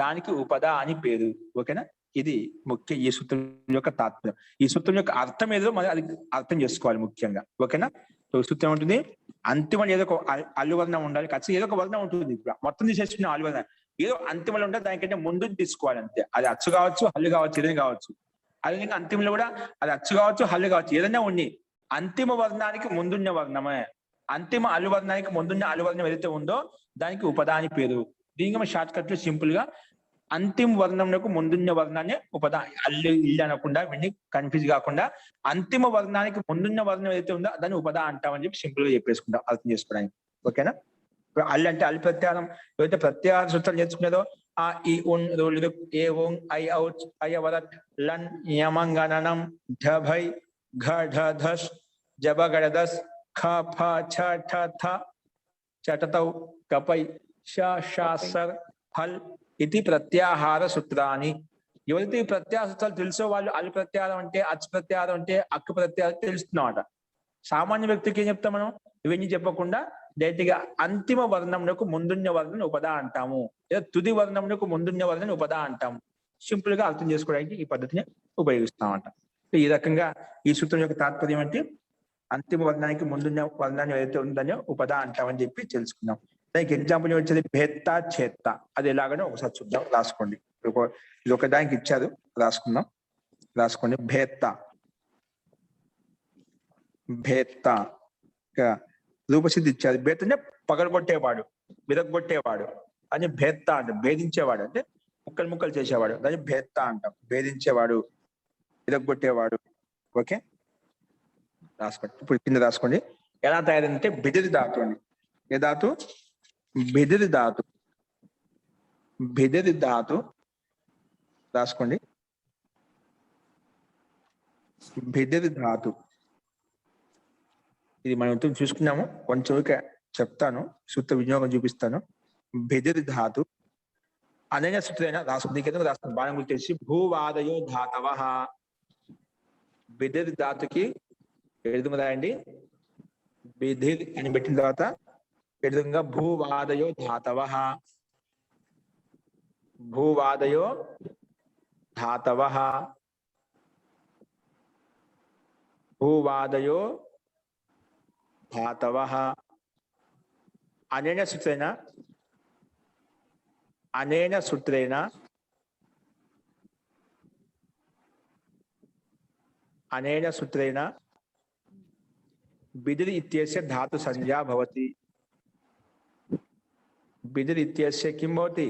దానికి ఉపదా అని పేరు. ఓకేనా? ఇది ముఖ్య ఈ సూత్రం యొక్క తాత్పర్యం. ఈ సూత్రం యొక్క అర్థం ఏదో మనం అది అర్థం చేసుకోవాలి ముఖ్యంగా. ఓకేనా? సూత్రం ఉంటుంది, అంతిమ ఏదో ఒక అల్లువర్ణం ఉండాలి. ఖచ్చితంగా ఏదో ఒక వర్ణం ఉంటుంది. ఇప్పుడు మొత్తం తీసేసుకున్న అల్లువర్ణం ఏదో అంతిమలో ఉంటే దానికంటే ముందు తీసుకోవాలి అంతే. అది అచ్చు కావచ్చు, హల్లు కావచ్చు, ఏదైనా కావచ్చు. అదేవిధంగా అంతిమలో కూడా అది అచ్చు కావచ్చు, హల్లు కావచ్చు, ఏదైనా ఉండి అంతిమ వర్ణానికి ముందున్న వర్ణమే. అంతిమ అల్లువర్ణానికి ముందున్న అల్లువర్ణం ఏదైతే ఉందో దానికి ఉపదా అని పేరు. దీనికి షార్ట్ కట్ లో సింపుల్ గా అంతిమ వర్ణంకు ముందున్న వర్ణాన్ని ఉపదా, అల్లు ఇల్లు అనకుండా వీడిని కన్ఫ్యూజ్ కాకుండా అంతిమ వర్ణానికి ముందున్న వర్ణం ఏదైతే ఉందో దాన్ని ఉపదా అంటామని చెప్పి సింపుల్ గా చెప్పేసుకుంటాం అర్థం చేసుకోవడానికి. ఓకేనా? అల్లు అంటే అల్లు ప్రత్యాహారం ఏదైతే ప్రత్యాహార సూత్రాలు నేర్చుకునేదో ఆ ఈ ఉన్ రోలు ఏ ఓం ఐ ఔచ్ అయవరత్ లన్ యమంగణనం ఢ భై ఘ ఢ ధస్ జబ గడ దస్ ఖ ఫ ఛ ఠ థ చటతౌ కపై ష ష సర్ ఫల్ ఇది ప్రత్యాహార సూత్రాన్ని. ఎవరైతే ఈ ప్రత్యాహార సూత్రాలు తెలుసో వాళ్ళు అల్లు ప్రత్యాహారం అంటే, అచ్చు ప్రత్యాహారం అంటే, అక్కు ప్రత్యాహారం తెలుస్తున్నమాట. సామాన్య వ్యక్తికి ఏం చెప్తాం మనం? ఇవన్నీ చెప్పకుండా డైరెక్ట్ గా అంతిమ వర్ణంకు ముందున్న వర్ణం ఉపదా అంటాము, లేదా తుది వర్ణంకు ముందున్న వర్ణం ఉపదా అంటాము. సింపుల్ గా అర్థం చేసుకోవడానికి ఈ పద్ధతిని ఉపయోగిస్తామంట. ఈ రకంగా ఈ సూత్రం యొక్క తాత్పర్యం అంటే అంతిమ వర్ణానికి ముందున్న వర్ణాన్ని ఏదైతే ఉందో ఉపదా అంటామని చెప్పి తెలుసుకున్నాం. దానికి ఎగ్జాంపుల్ వచ్చేది భేత్త చేత్త. అది ఎలాగనో ఒకసారి చూద్దాం, రాసుకోండి. ఇది ఒక దానికి ఇచ్చారు, రాసుకుందాం. రాసుకోండి. భేత్త, భేత్త రూపసిద్ధి ఇచ్చారు. భేత్త అంటే పగలగొట్టేవాడు, విరగొట్టేవాడు అని భేత్త అంటే భేదించేవాడు, అంటే ముక్కలు ముక్కలు చేసేవాడు, దాన్ని భేత్త అంటాం. భేదించేవాడు, విరగొట్టేవాడు. ఓకే, రాసుకోండి. ఇప్పుడు కింద రాసుకోండి. ఎలా తయారంటే బెదిరి ధాతు అండి. ఏ ధాతు? బెదిరి ధాతు. బెదిరి ధాతు రాసుకోండి. బెదిరి ధాతు ఇది మనం ఎంతో చూసుకున్నాము. కొంచెం చెప్తాను, సూత్ర వినియోగం చూపిస్తాను. బెదిరి ధాతు అనైన సూత్రైన రాసుకుంది కింద రాసుకుంది. బాణం గుర్తు తెలిసి భూవాదయో ధాతవ. బెదిరి ధాతుకి ఎడుదుగా రాయండి. బెదిర్ అని పెట్టిన తర్వాత ఎడుదుగా భూవాదయో ధాతవ. భూవాదయో ధాతవ. భూవాదయో ధాతవ. అనేన సూత్రేణ, అనేన సూత్రేణ, అనేన సూత్రేణ బిదిరి ఇత్యస్య ధాతు సంజ్ఞా భవతి. बिदिर् इत्यस्य किं भवति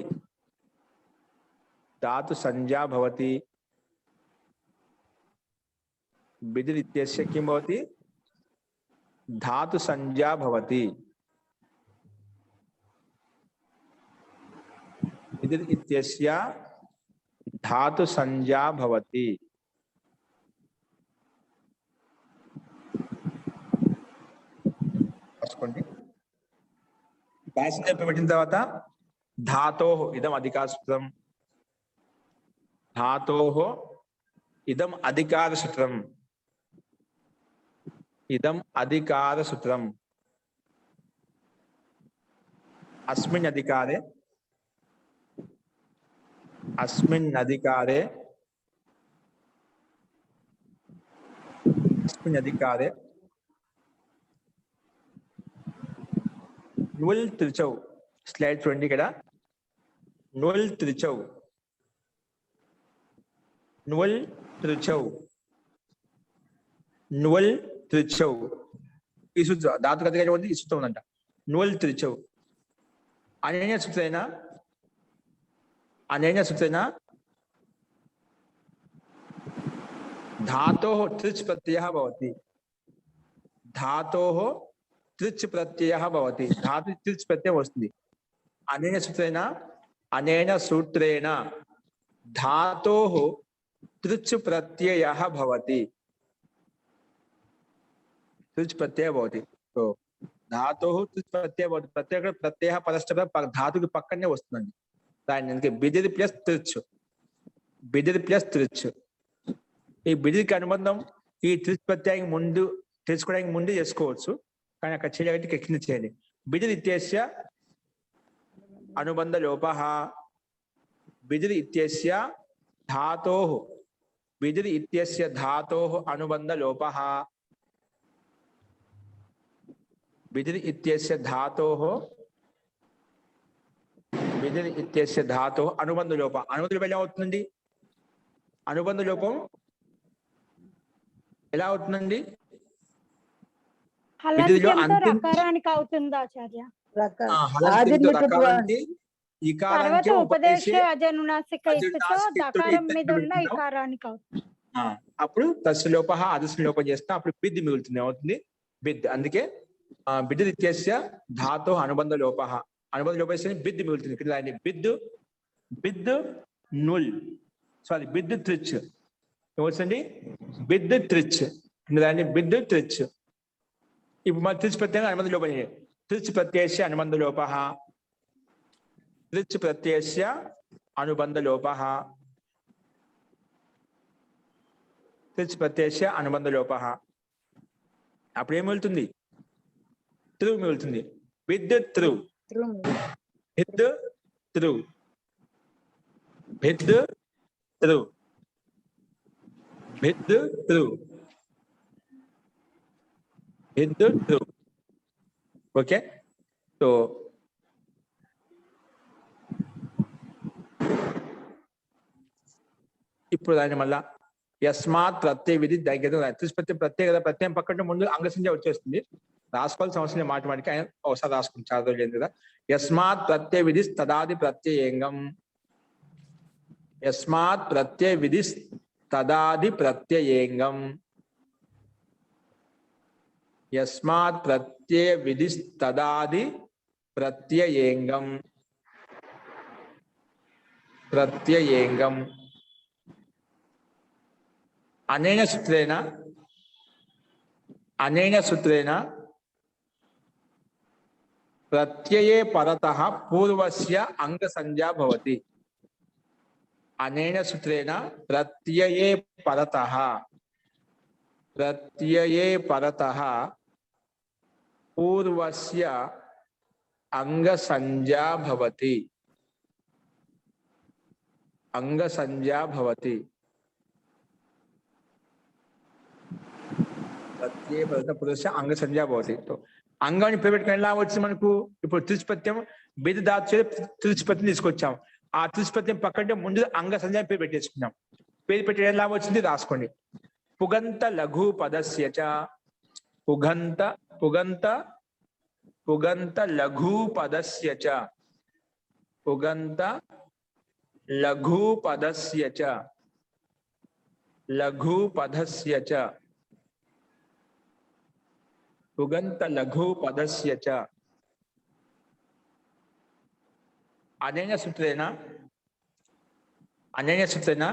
धातु संज्ञा भवति बिदिर् इत्यस्य किं भवति धातु संज्ञा भवति बिदिर् इत्यस्य धातु संज्ञा भवति పెట్టిన తర్వాత ధాతోః ఇదం అధికారసూత్రం ధాతోః ఇదం అధికారసూత్రం ఇదం అధికారసూత్రం అస్మిన్ అధికారే అస్మిన్ అధికారే అస్మిన్ అధికారే నుల్ త్రిచౌ స్లైడ్ చూడండి ఇక్కడ నుల్ త్రిచౌ నుల్ త్రిచౌ నుల్ త్రిచౌ ఈ సూత్రం ధాతు గతిగా ఉంది ఈ సూత్రం ఉందంట నుల్ త్రిచౌ అనేన సూత్రేణ धातोः त्रिच् प्रत्ययः भवति धातोः त्रिच् प्रत्ययः भवति धातु त्रिच् प्रत्ययः वस्तुति अनेन सूत्रेण धातोः त्रिच् प्रत्ययः भवति त्रिच् प्रत्ययः भवति तो धातोः त्रिच् प्रत्ययः भवति प्रत्ययः परश्च धातुకి పక్కనే వస్తుందండి దానికి బిదిర్ ప్లస్ త్రిచ్ ఈ బిదికి అనుబంధం ఈ త్రిచ్ ప్రత్యయం ముందు తెలుసుకోవడానికి ముందు చేసుకోవచ్చు కానీ అక్కడ చేయడానికి కింద చేయండి బిదిర్ ఇత్యస్య అనుబంధ లోపః బిదిర్ ఇత్యస్య ధాతోః అనుబంధ లోపః బిదిర్ ఇత్యస్య ధాతోః అనుబంధ లోపం ఎలా అవుతుందండి అనుబంధ లోపం ఎలా అవుతుందండి హలంత్యంతో రకారానికి అవుతుందా ఆచార్య? తర్వాత ఉపదేశ అజనునాసిక ఇత్తుతో దకారం మీద ఉన్న ఇకారానికి అవుతుంది. అప్పుడు తస్లోప అదస్లోపం చేస్తా అప్పుడు బిద్ మిగులుతుంది అవుతుంది బిద్ అందుకే బిద్ ఇత్యస్య ధాతో అనుబంధ లోప బిద్ మిగులుతుంది ఇక్కడ బిద్ నుల్ సారీ బిద్ త్రిచ్ ఏమొచ్చండి బిద్ త్రిచ్ దాన్ని బిద్ త్రిచ్ ఇప్పుడు మన త్రిచ్ ప్రత్యయం అనుబంధ లోపం త్రిచ్ ప్రత్యయస్య అనుబంధ లోపః త్రిచ్ ప్రత్యయస్య అనుబంధ లోపః త్రిచ్ ప్రత్యయస్య అనుబంధ లోపః అప్పుడు ఏం మిగులుతుంది త్రు మిగులుతుంది బిద్ త్రు బిద్ త్రు బిద్ త్రు బిద్ త్రు బిద్ త్రు ఓకే సో ఇప్పుడు దాన్ని మళ్ళా యస్మాత్ ప్రత్యయ విధి దగ్గర ప్రత్యేక ప్రత్యయం పక్కన ముందు అంగసంఖ్య వచ్చేస్తుంది రాసుకోవాల్సిన అవసరం మాటిమాటికి ఆయన ఒకసారి రాసుకుని చాలా రోజులు కదా యస్మాత్ ప్రత్యయ విధి తదాది ప్రత్యయంగం యస్మాత్ ప్రత్యయ విధి తదాది ప్రత్యయంగం యస్మాత్ ప్రత్యయ విధి తదాది ప్రత్యయంగం అనేన సూత్రేణ ప్రత్యయే పరతః పూర్వస్య అంగ సంజ్ఞా భవతి అనేన సూత్రేణ ప్రత్యయే పరతః పూర్వస్య అంగ సంజ్ఞా భవతి ప్రత్యయ పరత పురుష అంగ సంజ్ఞా భవతి అంగాన్ని పెట్టుకుని ఎలా వచ్చింది మనకు ఇప్పుడు త్రిస్పత్యం బిద్ దాచే త్రిస్పత్యం తీసుకొచ్చాం ఆ త్రిస్పత్యం పక్కనే ముందు అంగ సంజ్ఞా పేరు పెట్టేసుకున్నాం పేరు పెట్టి ఎలా వచ్చింది రాసుకోండి పుగంత లఘు పదస్య చ పుగంత లఘు పదస్య చ ఉగంత లఘుపదస్య చ లఘుపదస్య చ ఉగంత లఘుపదస్య చ అనేన సూత్రేణ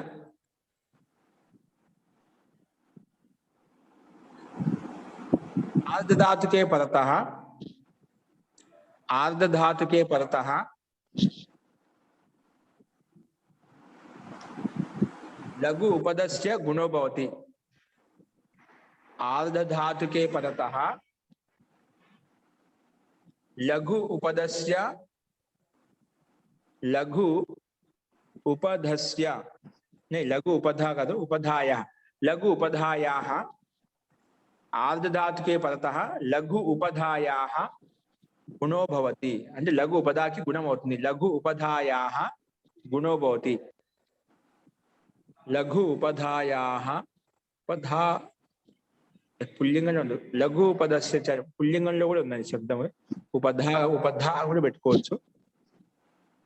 आर्धधातुके परतः लघु उपदस्य गुणो भवति। आर्धधातुके परतः लघु उपदस्य लघु उपधस्य नहीं लघु उपधा का उपधायाः लघु उपधायाः आर्धधातुके परतः लघु उपधायाः गुणो भवति అంటే లఘు ఉపధాకి గుణం అవుతుంది లఘు ఉపధాయాः గుణో భవతి లఘు ఉపధాయాः ఉపధా పుల్లింగంలో ఉంది లఘు ఉపదస్య పుల్లింగంలో కూడా ఉంది శబ్దం ఉపధా కూడా పెట్టుకోవచ్చు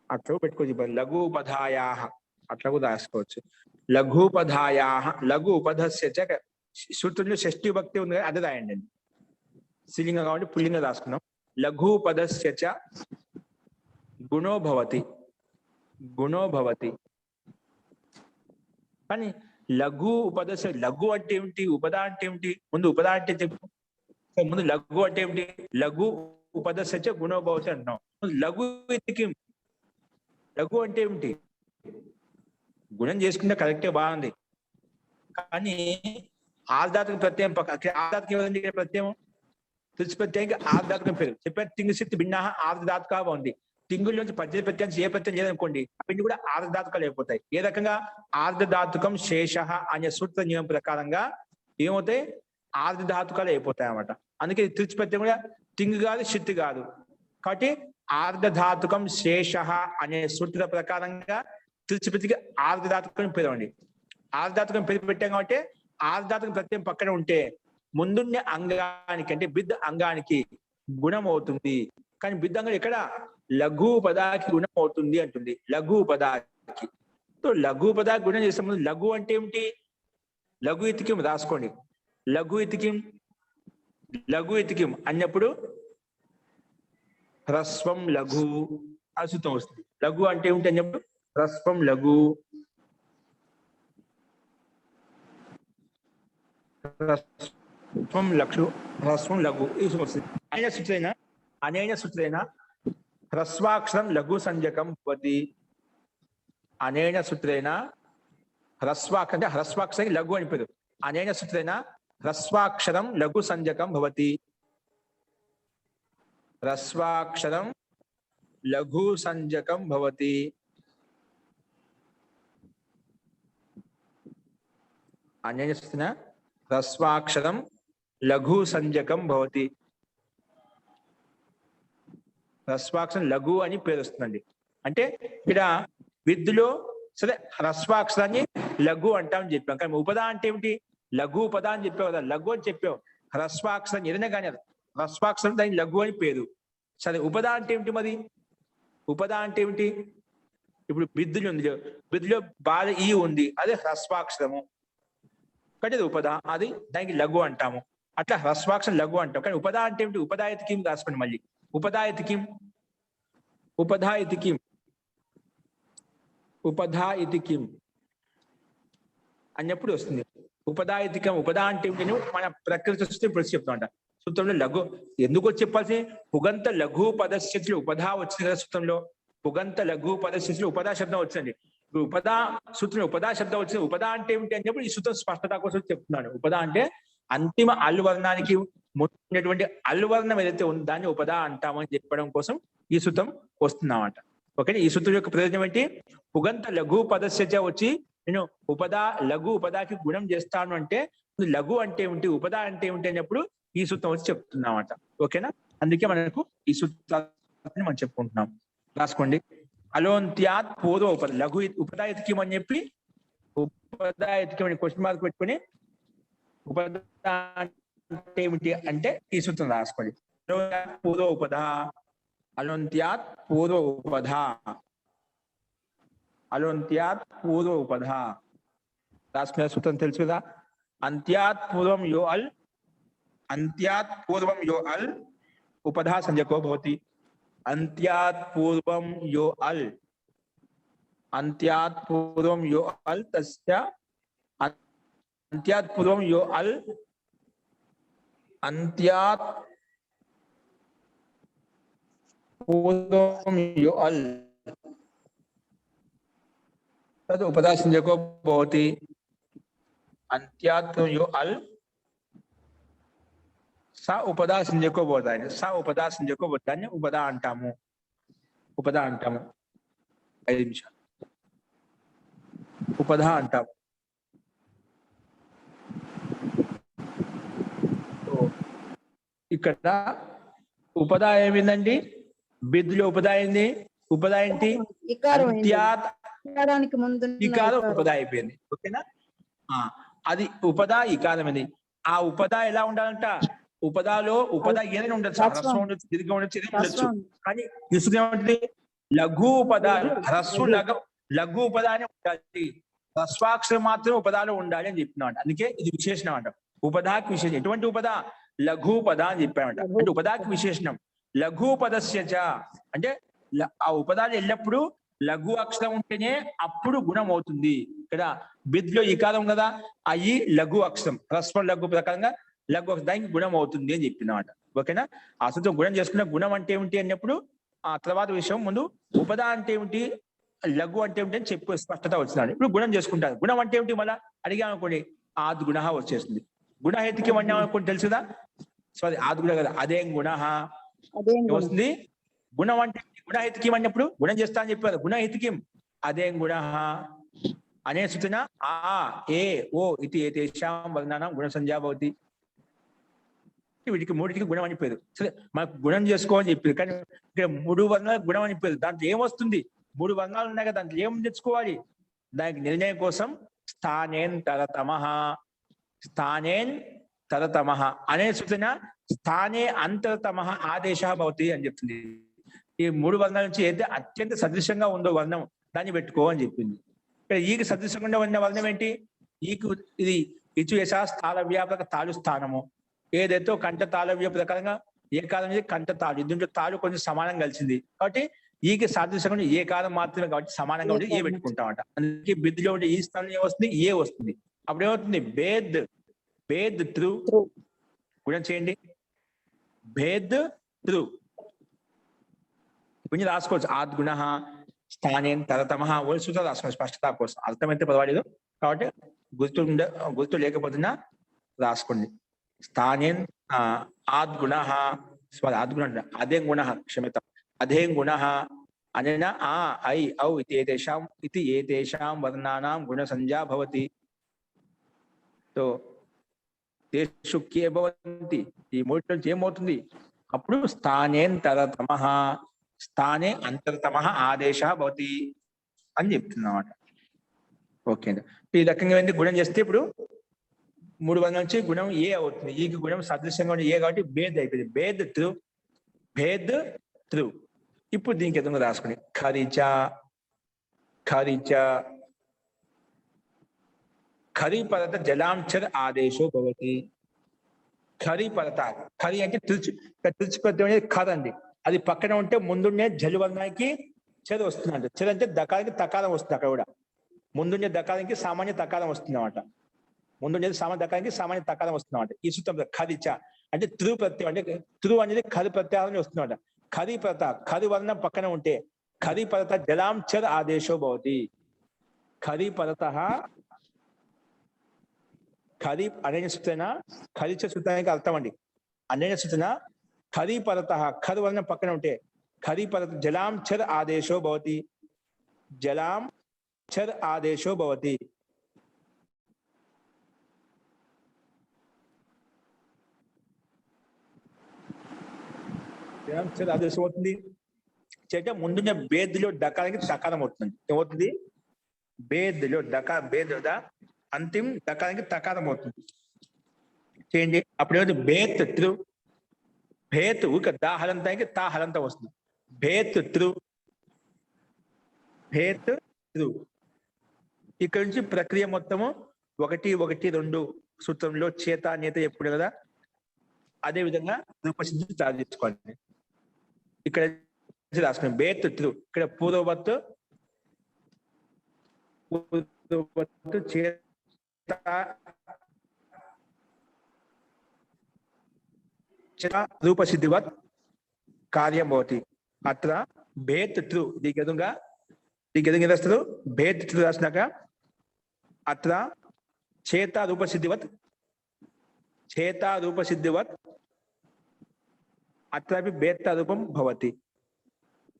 అట్లా పెట్టుకోవచ్చు లఘు ఉపధాయాः అట్లా కూడా రాసుకోవచ్చు లఘుపధాయాः లఘు ఉపధస్య చ సూత్రంలో షష్ఠి విభక్తి ఉంది కదా అది రాయండి స్త్రీలింగం కాబట్టి పుల్లింగం రాసుకున్నాం లఘుపదస్య చ గుణో భవతి కానీ లఘు ఉపదస్య లఘు అంటే ఏమిటి ఉపదా అంటే ఏమిటి ముందు ఉపదా అంటే చెప్పు ముందు లఘు అంటే ఏమిటి లఘు ఉపదస్య చ గుణో భవతి అంటున్నాం లఘు ఇతికిం లఘు అంటే ఏమిటి గుణం చేసుకుంటే కరెక్టే బాగుంది కానీ ఆర్ధాత్మక ప్రత్యయం ఆర్ధాత్మక ప్రత్యయం తులసి ప్రత్యయానికి ఆర్ధాత్మకం పేరు చెప్పారు తింగు శక్తి భిన్న ఆర్ధాత్మక ఉంది తింగుల్లోంచి పద్య ప్రత్యయం ఏ ప్రత్యయం లేదనుకోండి అవన్నీ కూడా ఆర్ధాత్మకాలు అయిపోతాయి ఏ రకంగా ఆర్ధధాతుకం శేష అనే సూత్ర నియమం ప్రకారంగా ఏమవుతాయి ఆర్ధధాతుకాలు అయిపోతాయి అన్నమాట అందుకే తులసి ప్రత్యయం కూడా తింగు కాదు శక్తి కాదు కాబట్టి ఆర్ధధాతుకం శేష అనే సూత్ర ప్రకారంగా తులసి ప్రతికి ఆర్ధధాతుకం పేరు అండి ఆర్ధధాతుకం పేరు పెట్టాం కాబట్టి ఆర్ధాత్మక ప్రత్యయం పక్కన ఉంటే ముందున్న అంగానికి అంటే బిద్ అంగానికి గుణం అవుతుంది కానీ బిద్ అంగం ఎక్కడ లఘు పదాకి గుణం అవుతుంది అంటుంది లఘు పదాకి లఘు పదాకి గుణం చేసే ముందు లఘు అంటే ఏమిటి లఘు ఇతికిం రాసుకోండి లఘు ఇతికిం అన్నప్పుడు హ్రస్వం లఘు అసుతం వస్తుంది లఘు అంటే ఏమిటి అన్నప్పుడు హ్రస్వం లఘు హ్రస్వం లఘు అనేన సూత్రేణ హ్రస్వాక్షరం లఘు సంజ్ఞకం భవతి అనేన సూత్రేణ హ్రస్వాక్షరం హ్రస్వాక్షరం లఘు అని పేరు అనేన సూత్రేణ హ్రస్వాక్షరం లఘు సంజ్ఞకం భవతి హ్రస్వాక్షరం లఘు సంజ్ఞకం భవతి అనేన సూత్రేణ హ్రస్వాక్షరం లఘు సంజ్ఞకం భవతి హ్రస్వాక్షరం లఘు అని పేరు వస్తుందండి అంటే ఇక్కడ విద్దులో సరే హ్రస్వాక్షరాన్ని లఘు అంటామని చెప్పాం కానీ ఉపదా అంటే ఏమిటి లఘు ఉపదా అని చెప్పావు కదా లఘు అని చెప్పావు హ్రస్వాక్షరం ఏదైనా కానీ హ్రస్వాక్షరం దానికి లఘు అని పేరు సరే ఉపదా అంటే ఏమిటి మరి ఉపదా అంటే ఏమిటి ఇప్పుడు బిద్దులు ఉంది బిద్దులో బాధ ఈ ఉంది అదే హ్రస్వాక్షరము కాబట్టి అది ఉపదా అది దానికి లఘు అంటాము అట్లా హ్రస్వాక్షరం లఘు అంటాం కానీ ఉపదా అంటే ఏమిటి ఉపదాయతికిం రాసుకోండి మళ్ళీ ఉపదాయతికిం అన్నప్పుడు వస్తుంది ఉపదాయతికం ఉపదా అంటే ఏమిటి మన ప్రకృతి వస్తే ఇప్పుడు చెప్తామంట సూత్రంలో లఘు ఎందుకు వచ్చి చెప్పాల్సి పుగంత లఘు పదస్థితిలో ఉపదా వచ్చింది కదా సూత్రంలో పుగంత లఘు పదస్థితిలో ఉపదా శబ్దం వచ్చింది ఉపదా సూత్రం ఉపదా శబ్దం వచ్చింది ఉపదా అంటే ఏమిటి అని చెప్పి ఈ సూత్రం స్పష్టత కోసం చెప్తున్నాడు ఉపదా అంటే అంతిమ అల్లువర్ణానికి ఉన్నటువంటి అల్లువర్ణం ఏదైతే ఉందో దాన్ని ఉపదా అంటామని చెప్పడం కోసం ఈ సూత్రం వస్తున్నామంట ఓకే ఈ సూత్రం యొక్క ప్రయోజనం ఏంటి పుగంత లఘు పదస్య వచ్చి నేను ఉపదా లఘు ఉపదాకి గుణం చేస్తాను అంటే లఘు అంటే ఏమిటి ఉపదా అంటే ఏమిటి అన్నప్పుడు ఈ సూత్రం వచ్చి చెప్తున్నామంట ఓకేనా అందుకే మనకు ఈ సూత్రాన్ని మనం చెప్పుకుంటున్నాం రాసుకోండి అలోంత్యాత్ పూర్వ ఉపద లఘు ఉపదా ఎతికిం అని చెప్పి ఉపదా ఎతికిం అని క్వశ్చన్ మార్క్ పెట్టుకుని ఉపదా అంటే ఏమిటి అంటే ఈ సూత్రం రాసుకోండి పూర్వ ఉపద అలోంత్యాత్ పూర్వ ఉపద అలోంత్యాత్ పూర్వ ఉపధ రాసుకునే సూత్రం తెలుసు కదా. అంత్యాత్ పూర్వం యో అల్, అంత్యాత్ పూర్వం యో అల్ ఉపధా సంజ్ఞకో భవతి. అంత్యాత్ పూర్వం యో అల్, అంత్యాత్ పూర్వం యో అల్ తస్య, అంత్యాత్ పూర్వం యో అల్, అంత్యాత్ పూర్వం యో అల్ तद उपधा संज्ञको भवति. अंत्यात् यो अल सा उपधा संज्ञको भवति. सा उपधा संज्ञको भवति उपधा अंटामु, उपधा अंटामु. 5 నిమిషాలు ఉపధా అంటాము. ఇక్కడ ఉపధా ఏమిందండి? బిద్దులో ఉపధా అయింది. ఉపధా ఏంటి? ఇకారం అంత్యాత్ ఇకారానికి ముందు ఇకారం ఉపధా అయిపోయింది. ఓకేనా? అది ఉపధా ఇకారం అది. ఆ ఉపధా ఎలా ఉండాలంట? ఉపధాలో ఉపధా ఏదైనా ఉండొచ్చు, హ్రస్వం ఉండొచ్చు, దీర్ఘం ఉండొచ్చు, ఏదైనా ఉండొచ్చు. కానీ తీసుకునే ఉంటుంది లఘు ఉపధాలు, హ్రస్సు లఘు ఉపధా అని ఉండాలి, హ్రస్వాక్షరం మాత్రం ఉపధాలో ఉండాలి అని చెప్పినాడు. అందుకే ఇది విశేషణం అంట. ఉపధాకి విశేషం. ఎటువంటి ఉపధా? లఘు ఉపధ అని చెప్పామంట. అంటే ఉపధాకి విశేషణం. లఘు పదస్య చ అంటే ఆ ఉపధాలు ఎల్లప్పుడూ లఘు అక్షరం ఉంటేనే అప్పుడు గుణం అవుతుంది. ఇక్కడ బిద్లో ఇకారం కదా, అయి లఘు అక్షరం, హ్రస్వం లఘు ప్రకారంగా లఘు అక్షరం, దానికి గుణం అవుతుంది అని చెప్పినమాట. ఓకేనా? అసలు గుణం చేసుకున్న గుణం అంటే ఏమిటి అన్నప్పుడు ఆ తర్వాత విషయం ముందు ఉపధా అంటే ఏమిటి, లఘు అంటే ఏమిటి అని చెప్పి స్పష్టత వచ్చినాడు. ఇప్పుడు గుణం చేసుకుంటారు. గుణం అంటే ఏమిటి మళ్ళా అడిగామనుకోండి, ఆద్ గుణ వచ్చేస్తుంది. గుణహేతుకి అన్నామనుకోండి తెలుసు కదా. సారీ, ఆద్ గుణ కదా, అదేం గుణ వస్తుంది. గుణం అంటే గుణహేతుకిం అన్నప్పుడు గుణం చేస్తా అని చెప్పారు. గుణహేతుకిం అదేం గుణ అనే సూచన ఆ ఏ ఓ ఇది ఏతేషాం వర్ణానాం గుణ సంజ్ఞా భవతి. వీటికి మూడిటికి గుణం అని పేరు. సరే, మనకు గుణం చేసుకోవాలని చెప్పారు. కానీ ఇక్కడ 3 వర్ణాలు గుణం అని పేరు. దాంట్లో ఏమొస్తుంది? 3 వర్ణాలు ఉన్నాయి కదా, దాంట్లో ఏం తెచ్చుకోవాలి? దానికి నిర్ణయం కోసం స్థానేన్ తరతమః, స్థానేన్ తరతమః అనే సూచన స్థానే అంతరతమః ఆదేశ భవతి అని చెప్తుంది. ఈ 3 వర్ణాల నుంచి ఏదైతే అత్యంత సదృశంగా ఉందో వర్ణం దాన్ని పెట్టుకో అని చెప్పింది. ఇక్కడ ఈకి సదృశంగా ఉన్న వర్ణం ఏంటి? ఈకు ఇది ఇచు యశా స్థాల వ్యాపక తాళు స్థానము. ఏదైతే కంఠ తాళవ్య ప్రకారంగా ఏ కాలం కంఠ తాళు, దీంట్లో తాళు కొంచెం సమానం కలిసింది కాబట్టి ఈకి సాదృశ్యంగా ఏ కాలం మాత్రమే కాబట్టి సమానంగా ఉండి ఏ పెట్టుకుంటామట. అందుకే బిద్దులో ఉంటే ఈ స్థానం వస్తుంది, ఏ వస్తుంది. అప్పుడు ఏమవుతుంది? భేద్, భేద్ త్రు. గుణం చేయండి. భేద్ త్రు కొంచెం రాసుకోవచ్చు. ఆద్గుణ స్థానేన్ తరతమః సూత్ర రాసుకోవచ్చు స్పష్టత కోసం. అర్థమైతే పర్వాలేదు కాబట్టి గుర్తు లేకపోతున్నా రాసుకోండి. స్థానేన్ ఆద్గుణ, ఆద్గుణ అదేం గుణ, క్షమ్యత అదేం గుణ అనేన ఆ ఐ ఔ ఇది ఏతేషాం వర్ణానాం గుణ సంజ్ఞా భవతి. సో తేషు కే భవంతి, ఈ మూడు నుంచి ఏమవుతుంది? అప్పుడు స్థానేన్ తరతమః, స్థానే అంతరతమః ఆదేశ భవతి అని చెప్తున్నమాట. ఓకే అండి. ఈ రకంగా ఏంటి గుణం చేస్తే ఇప్పుడు 3 వర్ణాల నుంచి గుణం ఏ అవుతుంది. ఈ గుణం సదృశ్యంగా ఏ కాబట్టి భేద్ అయిపోయింది. భేద్ త్రు, భేద్ త్రు. ఇప్పుడు దీనికి ఎదురుగా రాసుకుని ఖరిచ, ఖరిచ ఖరి పరత జలాంచర్ ఆదేశో భవతి. ఖరి పరత, ఖరి అంటే తుడిచిపెట్టడం అనేది ఖర్ అండి. అది పక్కన ఉంటే ముందుండే జలు వర్ణానికి చెరు వస్తుందంట. చెరు అంటే దకారానికి తకారం వస్తుంది. అక్కడ కూడా ముందుండే దకారానికి సామాన్య తకారం వస్తుంది అన్నమాట. ముందుండేది సామాన్య దకారానికి సామాన్య తకారం వస్తుంది అన్నమాట. ఈ సూత్రం ఖరిచ అంటే త్రు ప్రత్యయం, అంటే త్రు అనేది ఖరి ప్రత్యాహారం వస్తుందన్నమాట. ఖరి పరత, ఖరి వర్ణం పక్కన ఉంటే ఖరి పరత జలాంచర్ ఆదేశో భవతి. ఖరి పరత ఖరి అనన్య సూచన, ఖరిచ సూత్రానికి అర్థం అండి. అనన్య సూచన ఖరి పరత, ఖర్ వర్ణం పక్కన ఉంటే ఖరి పరత జలాంచర్ ఆదేశో భవతి. జలాంచర్ ఆదేశో భవతి. జలాంచర్ ఆదేశం అవుతుంది. చేత ముందున్న బేద్లో డకారానికి తకారం అవుతుంది. ఏమవుతుంది? బేద్లో బేద్ అంతిమ దకారానికి తకారం అవుతుంది. చేయండి. అప్పుడు ఏమవుతుంది? భేత్ త్రు, భేత్ ఇక దా హలంతానికి తా హలంత వస్తుంది. భేత్ త్రు, భేత్ త్రు. ఇక్కడ నుంచి ప్రక్రియ మొత్తము 1, 1, 2 సూత్రంలో చేత నేత ఎప్పుడు కదా అదే విధంగా రూపసిద్ధి సాధించుకోండి. ఇక్కడ రాసుకున్నాం బేత్ త్రు. ఇక్కడ పూర్వవత్ చేత రూపసిద్ధివత్ కార్యం భవతి. అత్ర భేత్ త్రు దీనికి ఎదురుగా రాస్తారు. భేత్ త్రు రాసినాక అత్ర చేత రూపసిద్ధివత్ అత్రాపి భేత్త రూపం భవతి.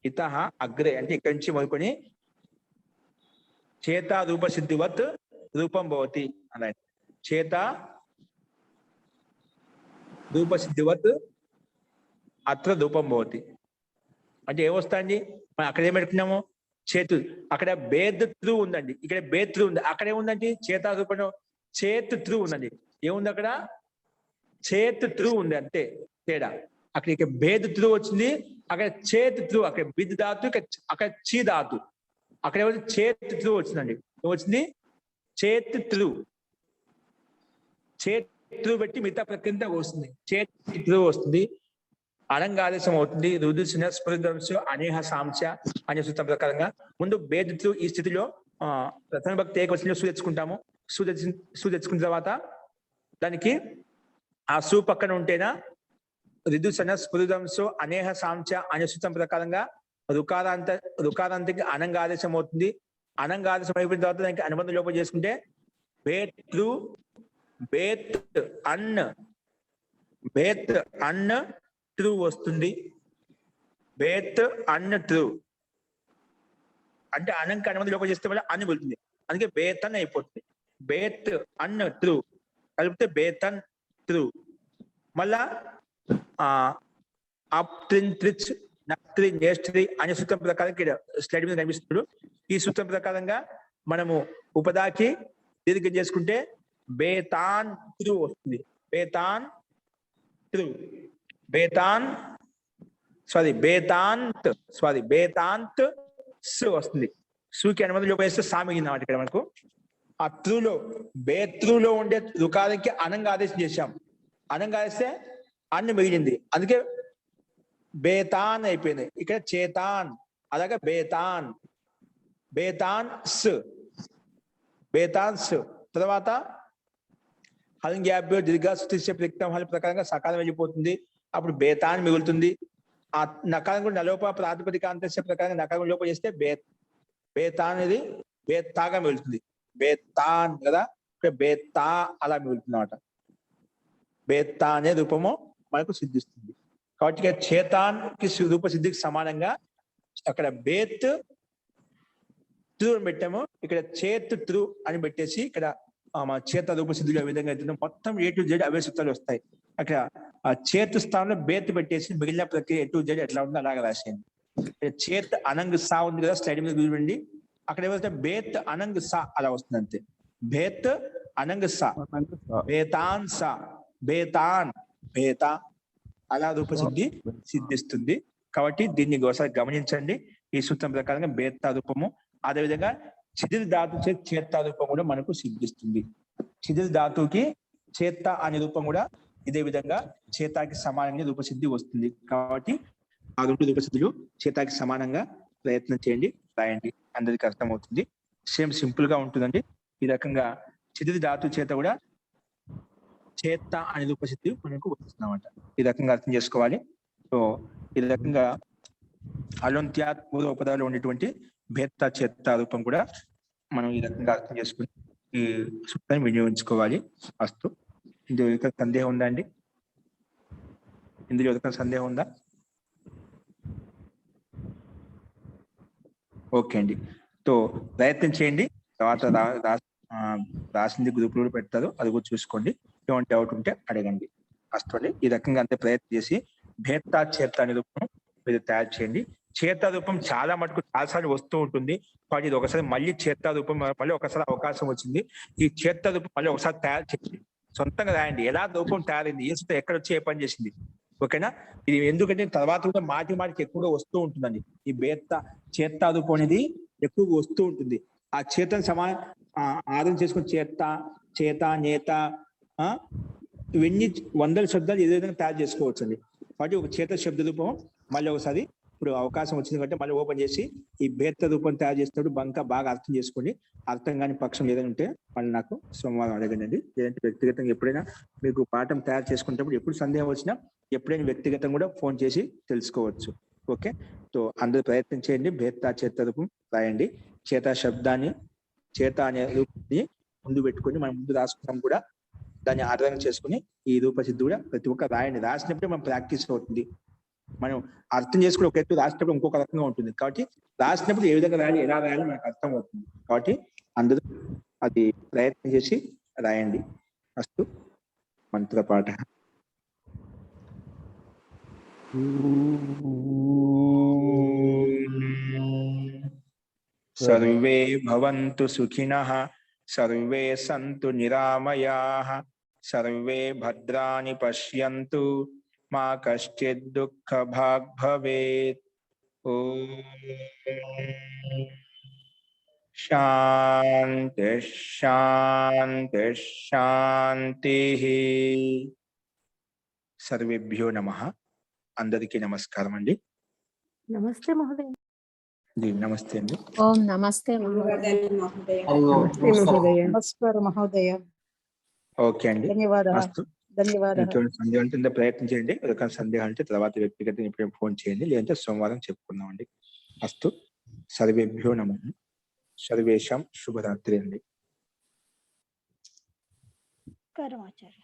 ఇతః అగ్రే అంటే ఇక్కడి నుంచి మొదలుకొని చేత రూపసిద్ధివత్ రూపం భవతి అన్నాడు. చేత రూపసిద్ధివత్ అత్ర రూపం భవతి అంటే ఏమొస్తాండి? మనం అక్కడ ఏం పెట్టుకున్నాము? చేతు. అక్కడ భేద్ త్రు ఉందండి, ఇక్కడ భేద్ త్రు ఉంది. అక్కడ ఏముందండి? చేత రూపం చేత్ త్రు ఉందండి. ఏముంది అక్కడ? చేత్ త్రు ఉంది, అంతే తేడా. అక్కడ ఇక భేద్ త్రు వచ్చింది, అక్కడ చేత్ త్రు. అక్కడ బిద్ ధాతు, అక్కడ చీ ధాతు. అక్కడ ఏమైంది? చేత్ త్రు వచ్చిందండి. ఏమొచ్చింది? చేత్ త్రు. చేత్ త్రు పెట్టి మిగతా ప్రక్రియ వస్తుంది. చేత్ త్రు వస్తుంది, అనంగాదేశం అవుతుంది. రుదుసిన స్ఫురిద్వంశ అనేహ సాంశ అనే సూత్రం ప్రకారంగా ముందు భేద్ త్రు ఈ స్థితిలో ప్రథమ భక్తి ఏకవచనంలో సు తెచ్చుకుంటాము. సు తెచ్చుకున్న తర్వాత దానికి ఆ సు పక్కన ఉంటేనా రిదుసన స్ఫురిదంశో అనేహ సాంశ అనే సూత్రం ప్రకారంగా రుకారాంతకి అనంగాదేశం అవుతుంది. అనంగాదేశం అయిపోయిన తర్వాత దానికి అనుబంధం లోపం చేసుకుంటే బేత్ త్రు బేత్ అన్ ట్రూ వస్తుంది. బేత్ అన్ ట్రూ అంటే అనంకి అనుమతి లోపం చేస్తే వల్ల అన్ని వెళ్తుంది, అందుకే బేతన్ అయిపోతుంది. బేత్ అన్ ట్రూ కలిపితే బేతన్ ట్రూ. మళ్ళా అప్ట్రిచ్ నక్ట్రి నేస్ట్రి అనే సూత్రం ప్రకారం ఇక్కడ స్లైడ్ మీద కనిపిస్తున్నాడు. ఈ సూత్రం ప్రకారంగా మనము ఉపదాకి దీర్ఘం చేసుకుంటే బేతాన్ ట్రూ వస్తుంది. బేతాన్ ట్రూ. బేతాంత్ సు వస్తుంది. సుకి అనుమతి లోపం వేస్తే సా మిగిలిన ఇక్కడ మనకు ఆ త్రూలో బేత్రులో ఉండే రుకారానికి అనంగా ఆదేశం చేశాం. అనంగా ఆదేశిస్తే అన్ని మిగిలింది, అందుకే బేతాన్ అయిపోయింది. ఇక్కడ చేతాన్, అలాగే బేతాన్ తర్వాత హలంగ్యాభ్యో దీర్ఘ సుతిశ ప్రయుక్తం హల్ ప్రకారంగా సకాలం వెళ్ళిపోతుంది. అప్పుడు బేతాన్ మిగులుతుంది. ఆ నకారం కూడా నలోప ప్రాతిపదిక అంతస్య ప్రకారంగా నకారం లోపం చేస్తే బేతాన్ అనేది బేత్తాగా మిగులుతుంది. బేతాన్ కదా, బేత్తా అలా మిగులుతుంది అన్నమాట. బేత్తా అనే రూపము మనకు సిద్ధిస్తుంది. కాబట్టి ఇక్కడ చేతాన్ కి రూప సిద్ధికి సమానంగా అక్కడ బేత్ త్రు అని పెట్టాము, ఇక్కడ చేత్ త్రు అని పెట్టేసి ఇక్కడ చేత రూప సిద్ధులు ఏ విధంగా అవుతుందో మొత్తం A to Z అవే సూత్రాలు వస్తాయి. అక్కడ ఆ చేతు స్థానంలో బేత్ పెట్టేసి మిగిలిన ప్రక్రియ A to Z ఎట్లా ఉందో అలాగే రాసేయండి. చేత్ అనంగ్ సా ఉంది కదా, స్లైడ్ మీద చూడండి. అక్కడ ఏమైతే బేత్ అనంగ్ సా అలా వస్తుంది అంతే. బేత్ అనంగ్ సా, బేతాన్ సా, బేతా అలా రూపసిద్ధి సిద్ధిస్తుంది. కాబట్టి దీన్ని ఒకసారి గమనించండి. ఈ సూత్రం ప్రకారంగా బేత్తా రూపము, అదేవిధంగా చిదిల్ ధాతు చేత్తా రూపం కూడా మనకు సిద్ధిస్తుంది. చిదిల్ ధాతువుకి చేత్త అనే రూపం కూడా ఇదే విధంగా చేతాకి సమానంగా రూపసిద్ధి వస్తుంది. కాబట్టి ఆ రెండు రూపసిద్ధులు చేతాకి సమానంగా ప్రయత్నం చేయండి, రాయండి, అందరికి అర్థమవుతుంది. సేమ్ సింపుల్ గా ఉంటుందండి. ఈ రకంగా చిదిల్ ధాతు చేత కూడా చేత్త అనే రూపసిద్ధి మనకు వస్తుందన్నమాట. ఈ రకంగా అర్థం చేసుకోవాలి. సో ఈ రకంగా అలోంత్యాత్ పూర్వ పదాలు ఉండేటువంటి భేత్త చేత్త రూపం కూడా మనం ఈ రకంగా అర్థం చేసుకుని ఈ సూత్రాన్ని వినియోగించుకోవాలి. అస్తు. ఇందులో ఎవరికైనా సందేహం ఉందా అండి? ఇందులో ఎవరికైనా సందేహం ఉందా? ఓకే అండి. సో ప్రయత్నం చేయండి. తర్వాత రాసింది గ్రూప్ లో పెడతారు, అది కూడా చూసుకోండి. ఏమైనా డౌట్ ఉంటే అడగండి. అస్తు అండి. ఈ రకంగా అంతే ప్రయత్నం చేసి భేత్త చేత్త అనే రూపం మీరు తయారు చేయండి. చేత్త రూపం చాలా మటుకు చాలాసార్లు వస్తూ ఉంటుంది. కాబట్టి ఇది ఒకసారి మళ్ళీ చేత్త రూపం మళ్ళీ ఒకసారి అవకాశం వచ్చింది. ఈ చేత్త రూపం మళ్ళీ ఒకసారి తయారు చేయండి, సొంతంగా రాయండి. ఎలా రూపం తయారైంది, ఏ సూత్రం ఎక్కడ వచ్చి ఏ పని చేసింది. ఓకేనా? ఇది ఎందుకంటే తర్వాత కూడా మాటికి ఎక్కువగా వస్తూ ఉంటుందండి. ఈ చేత్త రూపం అనేది ఎక్కువగా వస్తూ ఉంటుంది. ఆ చేతను ఆదరణ చేసుకుని చేత నేత ఇవన్నీ వందల శబ్దాలు ఏదో విధంగా తయారు చేసుకోవచ్చు అండి. కాబట్టి ఒక చేత శబ్ద రూపం మళ్ళీ ఒకసారి ఇప్పుడు అవకాశం వచ్చింది కాబట్టి మళ్ళీ ఓపెన్ చేసి ఈ భేద రూపం తయారు చేసినప్పుడు బాగా అర్థం చేసుకోండి. అర్థం కాని పక్షం ఏదైనా ఉంటే మళ్ళీ నాకు సోమవారం అడగండి. లేదంటే వ్యక్తిగతంగా ఎప్పుడైనా మీకు పాఠం తయారు చేసుకునేటప్పుడు ఎప్పుడు సందేహం వచ్చినా ఎప్పుడైనా వ్యక్తిగతంగా కూడా ఫోన్ చేసి తెలుసుకోవచ్చు. ఓకే, సో అందరూ ప్రయత్నం చేయండి. భేద చేత రూపం రాయండి. చేత శబ్దాన్ని చేత అనే రూపాన్ని ముందు పెట్టుకొని మనం ముందు రాసుకున్నాం కూడా దాన్ని ఆధారం చేసుకుని ఈ రూపసిద్ధి కూడా ప్రతి ఒక్క రాయండి. రాసినప్పుడే మనం ప్రాక్టీస్ అవుతుంది. మనం అర్థం చేసుకుని ఒక ఎత్తు రాసినప్పుడు ఇంకొక రకంగా ఉంటుంది. కాబట్టి రాసినప్పుడు ఏ విధంగా రాయాలి, ఎలా రాయాలి మనకు అర్థం అవుతుంది. కాబట్టి అందరూ అది ప్రయత్నం చేసి రాయండి. అస్తు మంత్రపాఠ. సర్వే భవంతు సుఖినః, సర్వే సంతు నిరామయాః, సర్వే భద్రాణి పశ్యంతు, మా కశ్చిద్ దుఃఖభాగ్ భవేత్. ఓం శాంతి శాంతి శాంతి. సర్వేభ్యో నమః. అందరికీ నమస్కారం అండి. నమస్తే మహోదయ. నమస్తే అండి. ఓం నమస్తే నమస్కారం మహోదయ. ఓకే అండి, ధన్యవాదాలు. అస్తు. ధన్యవాదాలు. ఇంకేమైనా సందేహం ఉంటే ప్రయత్నం చేయండి. ఎవరికైనా సందేహాలు ఉంటే తర్వాత వ్యక్తిగతంగా ఎప్పుడైనా ఫోన్ చేయండి, లేదంటే సోమవారం చెప్పుకుందామండి. అస్తు. సర్వేభ్యో నమః. సర్వేషాం శుభరాత్రి అండి. నమస్కారం ఆచార్య.